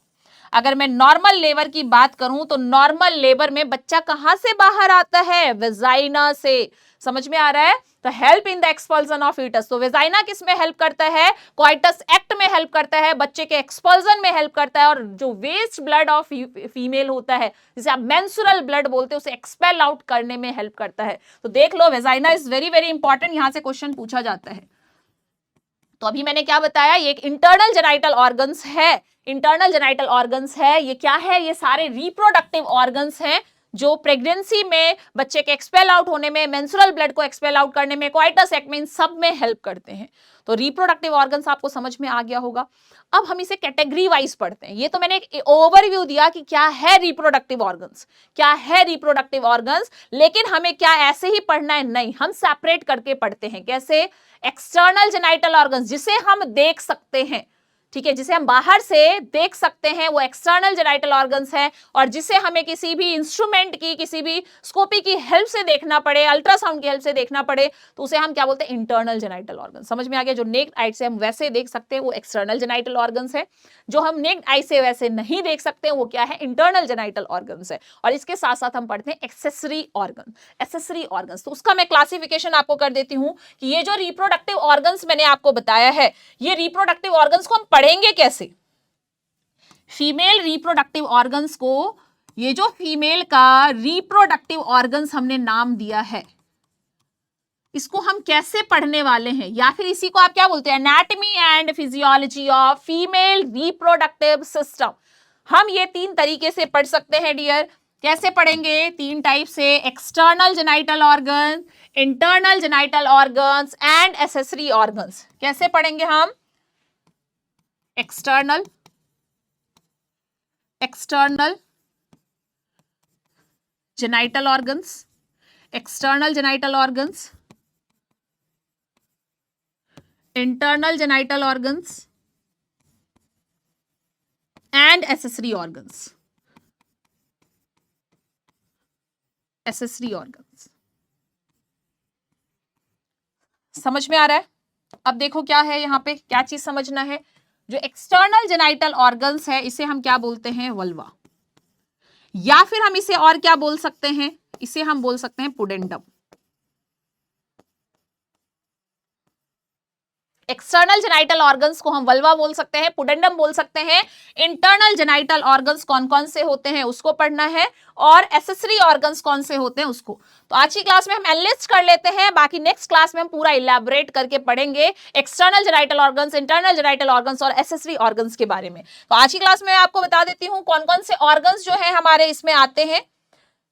अगर मैं नॉर्मल लेबर की बात करूं तो नॉर्मल लेबर में बच्चा कहां से बाहर आता है? वेजाइना से। समझ में आ रहा है? तो help in the expulsion of foetus. तो वेजाइना किस में हेल्प करता है? क्वाइटस एक्ट में हेल्प करता है, बच्चे के एक्सपल्सन में हेल्प करता है, और जो वेस्ट ब्लड ऑफ फीमेल होता है जिसे आप मेंस्ट्रुअल ब्लड बोलते हैं उसे एक्सपेल आउट करने में हेल्प करता है। तो देख लो vagina is very very important, यहां से क्वेश्चन पूछा जाता है। तो अभी मैंने क्या बताया? ये एक इंटरनल जेनाइटल ऑर्गन्स है, इंटरनल जेनाइटल ऑर्गन्स है। ये क्या है? ये सारे रिप्रोडक्टिव ऑर्गन्स हैं जो प्रेगनेंसी में बच्चे के एक्सपेल आउट होने में, मेंस्ट्रुअल ब्लड को एक्सपेल आउट करने में, क्वाइटस एक्ट में, इन सब में हेल्प करते हैं। तो रिप्रोडक्टिव ऑर्गन्स आपको समझ में आ गया होगा। अब हम इसे कैटेगरी वाइज पढ़ते हैं। ये तो मैंने एक ओवरव्यू दिया कि क्या है रिप्रोडक्टिव ऑर्गन्स, क्या है रिप्रोडक्टिव ऑर्गन्स, लेकिन हमें क्या ऐसे ही पढ़ना है? नहीं, हम सेपरेट करके पढ़ते हैं। कैसे? एक्सटर्नल जेनाइटल ऑर्गन्स जिसे हम देख सकते हैं, ठीक है, जिसे हम बाहर से देख सकते हैं वो एक्सटर्नल जेनाइटल ऑर्गन्स है, और जिसे हमें किसी भी इंस्ट्रूमेंट की, किसी भी स्कोपी की हेल्प से देखना पड़े, अल्ट्रासाउंड की हेल्प से देखना पड़े, तो उसे हम क्या बोलते हैं? Internal genital organ. समझ में आ गया? जो नेक्ड आई से हम वैसे देख सकते हैं वो एक्सटर्नल जेनाइटल ऑर्गन्स है, जो हम नेक्ड आई से वैसे नहीं देख सकते हैं वो क्या है? इंटरनल जेनाइटल ऑर्गन्स है। और इसके साथ साथ हम पढ़ते हैं एक्सेसरी ऑर्गन, एक्सेसरी ऑर्गन्स। तो उसका मैं क्लासिफिकेशन आपको कर देती हूं कि ये जो रिप्रोडक्टिव ऑर्गन्स मैंने आपको बताया है, ये रिप्रोडक्टिव ऑर्गन्स को हम पढ़ेंगे कैसे? फीमेल रिप्रोडक्टिव ऑर्गन्स को, ये जो फीमेल का रिप्रोडक्टिव ऑर्गन्स हमने नाम दिया है, इसको हम कैसे पढ़ने वाले हैं, या फिर इसी को आप क्या बोलते हैं? Anatomy and physiology of female reproductive system. हम ये 3 तरीके से पढ़ सकते हैं डियर। कैसे पढ़ेंगे? 3 टाइप से, external genital organ, internal genital organs and accessory organs. कैसे पढ़ेंगे हम? External genital organs, external genital organs, internal genital organs and accessory organs, accessory organs. समझ में आ रहा है? अब देखो क्या है यहां पे, क्या चीज समझना है। जो एक्सटर्नल जेनाइटल ऑर्गन्स है इसे हम क्या बोलते हैं? वल्वा, या फिर हम इसे और क्या बोल सकते हैं? इसे हम बोल सकते हैं पुडेंडम। एक्सटर्नल जेनाइटल ऑर्गन्स को हम वल्वा बोल सकते हैं, पुडेंडम बोल सकते हैं। इंटरनल जेनाइटल ऑर्गन्स कौन कौन से होते हैं उसको पढ़ना है, और एसेसरी ऑर्गन्स कौन से होते हैं उसको। तो आज की क्लास में हम एनालिस्ट कर लेते हैं, बाकी नेक्स्ट क्लास में हम पूरा इलैबोरेट करके पढ़ेंगे external genital organs, internal genital organs और एसेसरी ऑर्गन्स के बारे में। तो आज की क्लास में आपको बता देती हूँ कौन कौन से ऑर्गन्स जो है हमारे इसमें आते हैं,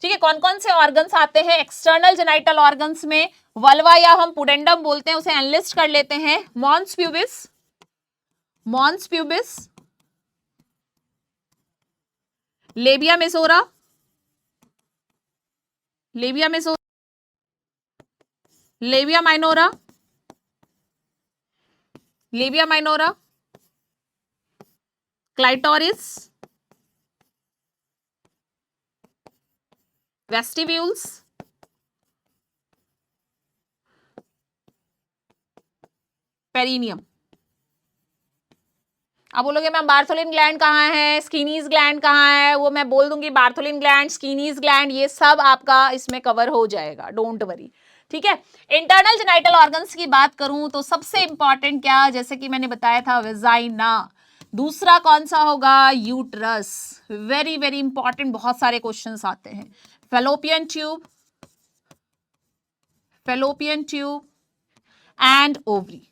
ठीक है, कौन कौन से ऑर्गन्स आते हैं एक्सटर्नल जेनाइटल ऑर्गन्स में। वल्वा या हम पुडेंडम बोलते हैं, उसे एनालिस्ट कर लेते हैं। Mons pubis, mons pubis, labia majora, labia majora, labia minora, labia minora, clitoris, vestibules, perineum. अब बोलोगे मैम बार्थोलिन ग्लैंड कहाँ है, स्किनीज ग्लैंड कहाँ है, वो मैं बोल दूंगी। बार्थोलिन ग्लैंड, स्किनीज ग्लैंड, ये सब आपका इसमें कवर हो जाएगा, डोंट वरी, ठीक है। इंटरनल जेनाइटल ऑर्गन्स की बात करूं तो सबसे इंपॉर्टेंट क्या, जैसे कि मैंने बताया था, वेजाइना। दूसरा कौन सा होगा, यूट्रस, वेरी वेरी इंपॉर्टेंट, बहुत सारे क्वेश्चंस आते हैं। Fallopian tube, fallopian tube and ovary,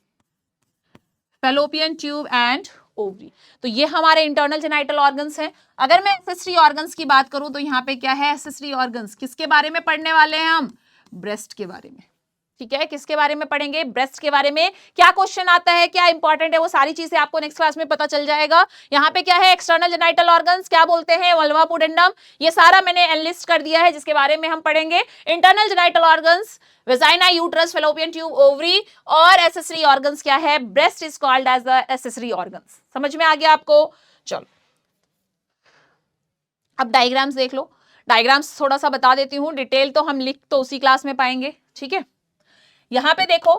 fallopian tube and ovary. तो ये हमारे इंटरनल जेनाइटल ऑर्गन्स हैं। अगर मैं एक्सेसरी ऑर्गन्स की बात करूं तो यहाँ पे क्या है, एक्सेसरी ऑर्गन्स किसके बारे में पढ़ने वाले हैं हम, ब्रेस्ट के बारे में, ठीक है। किसके बारे में पढ़ेंगे, ब्रेस्ट के बारे में। क्या क्वेश्चन आता है, क्या इंपॉर्टेंट है, वो सारी चीजें आपको नेक्स्ट क्लास में पता चल जाएगा। यहाँ पे क्या है, एक्सटर्नल जेनाइटल ऑर्गन्स क्या बोलते हैं, वल्वा पुडेंडम, ये सारा मैंने एनालिस्ट कर दिया है, जिसके बारे में हम पढ़ेंगे। Internal genital organs, vagina, uterus, fallopian tube, ovary, और एसेसरी ऑर्गन्स क्या है, breast is called as the accessory organs. समझ में आ गया आपको। चलो अब डायग्राम्स देख लो। डायग्राम्स थोड़ा सा बता देती हूँ, डिटेल तो हम लिख तो उसी क्लास में पाएंगे, ठीक है। यहां पे देखो,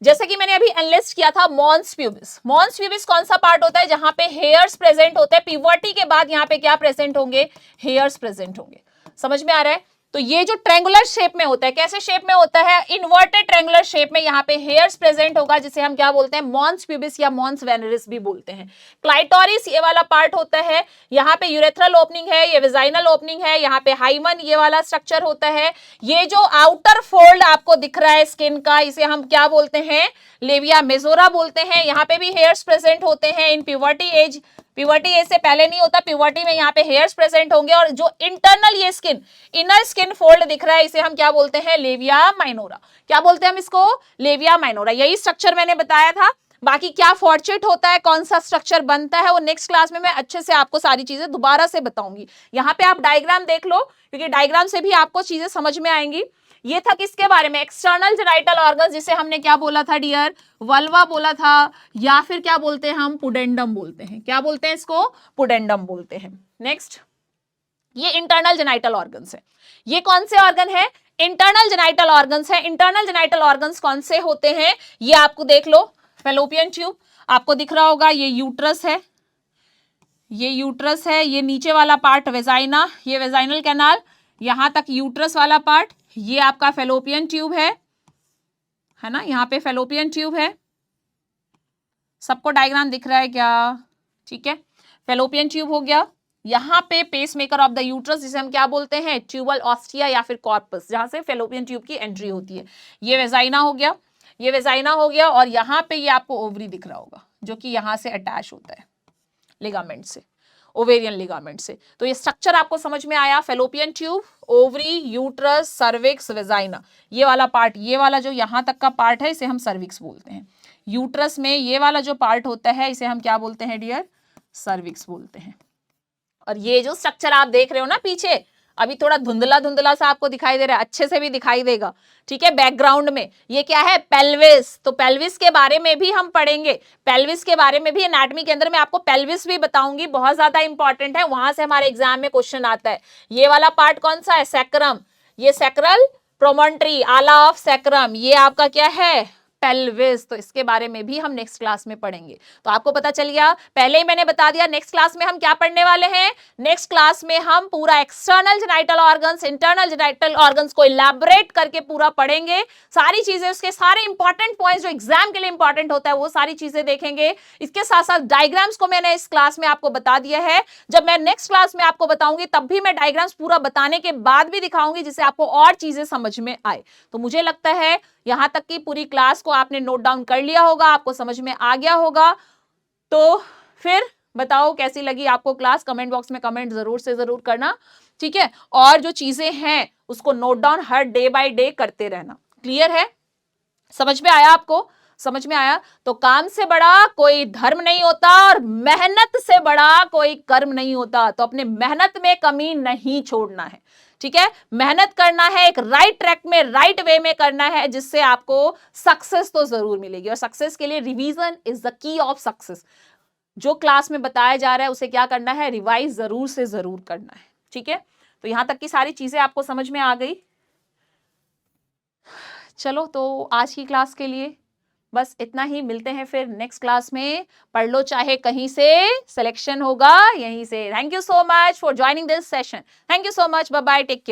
जैसे कि मैंने अभी एनालिस्ट किया था मॉन्स प्यूबिस। मॉन्स प्यूबिस कौन सा पार्ट होता है, जहां पे हेयर्स प्रेजेंट होते हैं। प्यूबर्टी के बाद यहां पे क्या प्रेजेंट होंगे, हेयर्स प्रेजेंट होंगे। समझ में आ रहा है। तो ये जो ट्रायंगुलर शेप में होता है, कैसे शेप में होता है, इन्वर्टेड ट्रायंगुलर शेप में, यहाँ पे हेयर्स प्रेजेंट होगा, जिसे हम क्या बोलते हैं, मॉन्स प्यूबिस या मॉन्स वेनरिस भी बोलते हैं। क्लाइटोरिस ये वाला पार्ट होता है, यहाँ पे यूरेथ्रल ओपनिंग है, ये वेजाइनल ओपनिंग है, यहाँ पे हाइमन ये वाला स्ट्रक्चर होता है। ये जो आउटर फोल्ड आपको दिख रहा है स्किन का, इसे हम क्या बोलते हैं, लेबिया मेजोरा बोलते हैं। यहाँ पे भी हेयर्स प्रेजेंट होते हैं इन प्यूबर्टी एज। प्यूबर्टी एज से पहले नहीं होता, प्यूबर्टी में यहाँ पे हेयर्स प्रेजेंट होंगे। और जो इंटरनल ये स्किन, इनर स्किन फोल्ड दिख रहा है, इसे हम क्या बोलते हैं, लेबिया माइनोरा। क्या बोलते हैं हम इसको, लेबिया माइनोरा। यही स्ट्रक्चर मैंने बताया था। बाकी क्या फॉर्चेट होता है, कौन सा स्ट्रक्चर बनता है, वो नेक्स्ट क्लास में मैं अच्छे से आपको सारी चीजें दोबारा से बताऊंगी। यहाँ पे आप डायग्राम देख लो, क्योंकि डायग्राम से भी आपको चीजें समझ में आएंगी। ये था किसके बारे में, एक्सटर्नल जेनाइटल ऑर्गन्स, जिसे हमने क्या बोला था डियर, वल्वा बोला था, या फिर क्या बोलते हैं हम, पुडेंडम बोलते हैं। क्या बोलते हैं इसको, पुडेंडम बोलते हैं। नेक्स्ट, ये इंटरनल जेनाइटल ऑर्गन्स है। ये कौन से ऑर्गन है, इंटरनल जेनाइटल ऑर्गन्स है। इंटरनल जेनाइटल ऑर्गन्स कौन से होते हैं, ये आपको देख लो। फेलोपियन ट्यूब आपको दिख रहा होगा, ये यूट्रस है, ये यूट्रस है। ये नीचे वाला पार्ट वेजाइना, ये वेजाइनल कैनाल, यहां तक यूट्रस वाला पार्ट, ये आपका फेलोपियन ट्यूब है ना। यहाँ पे फेलोपियन ट्यूब है, सबको डायग्राम दिख रहा है क्या, ठीक है। फेलोपियन ट्यूब हो गया। यहाँ पे पेसमेकर ऑफ द यूट्रस, जिसे हम क्या बोलते हैं, ट्यूबल ऑस्टिया या फिर कॉर्पस, जहां से फेलोपियन ट्यूब की एंट्री होती है। ये वेजाइना हो गया, ये वेजाइना हो गया। और यहाँ पे ये आपको ओवरी दिख रहा होगा, जो कि यहाँ से अटैच होता है लिगामेंट से, ओवेरियन लिगामेंट से। तो ये स्ट्रक्चर आपको समझ में आया, fallopian tube, ovary, uterus, cervix, vagina. ये वाला पार्ट, ये वाला जो यहाँ तक का पार्ट है, इसे हम सर्विक्स बोलते हैं। यूट्रस में ये वाला जो पार्ट होता है, इसे हम क्या बोलते हैं डियर, सर्विक्स बोलते हैं। और ये जो स्ट्रक्चर आप देख रहे हो ना पीछे, अभी थोड़ा धुंधला धुंधला सा आपको दिखाई दे रहा है, अच्छे से भी दिखाई देगा, ठीक है, बैकग्राउंड में। ये क्या है, पेल्विस। तो पेल्विस के बारे में भी हम पढ़ेंगे। पेल्विस के बारे में भी एनाटॉमी के अंदर मैं आपको पेल्विस भी बताऊंगी, बहुत ज्यादा इंपॉर्टेंट है, वहां से हमारे एग्जाम में क्वेश्चन आता है। ये वाला पार्ट कौन सा है, सैक्रम। ये सैक्रल प्रोमोन्ट्री, आला ऑफ सैक्रम, ये आपका क्या है, पेल्विस, तो इसके बारे में भी हम नेक्स्ट क्लास में पढ़ेंगे। तो आपको पता चल गया, पहले ही मैंने बता दिया नेक्स्ट क्लास में हम क्या पढ़ने वाले हैं। नेक्स्ट क्लास में हम पूरा external genital organs, internal genital organs को इलैबोरेट करके पूरा पढ़ेंगे, सारी चीजें, उसके सारे इंपॉर्टेंट पॉइंट्स जो एग्जाम के लिए इंपॉर्टेंट होता है वो सारी चीजें देखेंगे। इसके साथ साथ डायग्राम्स को मैंने इस क्लास में आपको बता दिया है, जब मैं नेक्स्ट क्लास में आपको बताऊंगी तब भी मैं डायग्राम्स पूरा बताने के बाद भी दिखाऊंगी जिससे आपको और चीजें समझ में आए। तो मुझे लगता है यहां तक की पूरी क्लास को आपने नोट डाउन कर लिया होगा, आपको समझ में आ गया होगा। तो फिर बताओ कैसी लगी आपको क्लास, कमेंट बॉक्स में कमेंट जरूर से जरूर करना, ठीक है। और जो चीजें हैं उसको note down her day by day करते रहना। क्लियर है, समझ में आया आपको? समझ में आया? तो काम से बड़ा कोई धर्म नहीं होता और मेहनत से बड़ा कोई कर्म नहीं होता। तो अपने मेहनत में कमी नहीं छोड़ना है, ठीक है। मेहनत करना है, एक राइट ट्रैक में, राइट वे में करना है, जिससे आपको सक्सेस तो जरूर मिलेगी। और सक्सेस के लिए revision is the key of success. जो क्लास में बताया जा रहा है उसे क्या करना है, रिवाइज जरूर से जरूर करना है, ठीक है। तो यहां तक की सारी चीजें आपको समझ में आ गई। चलो, तो आज की क्लास के लिए बस इतना ही, मिलते हैं फिर नेक्स्ट क्लास में। पढ़ लो चाहे कहीं से, सिलेक्शन होगा यहीं से। Thank you so much for joining this session. Thank you so much, bye bye, take care.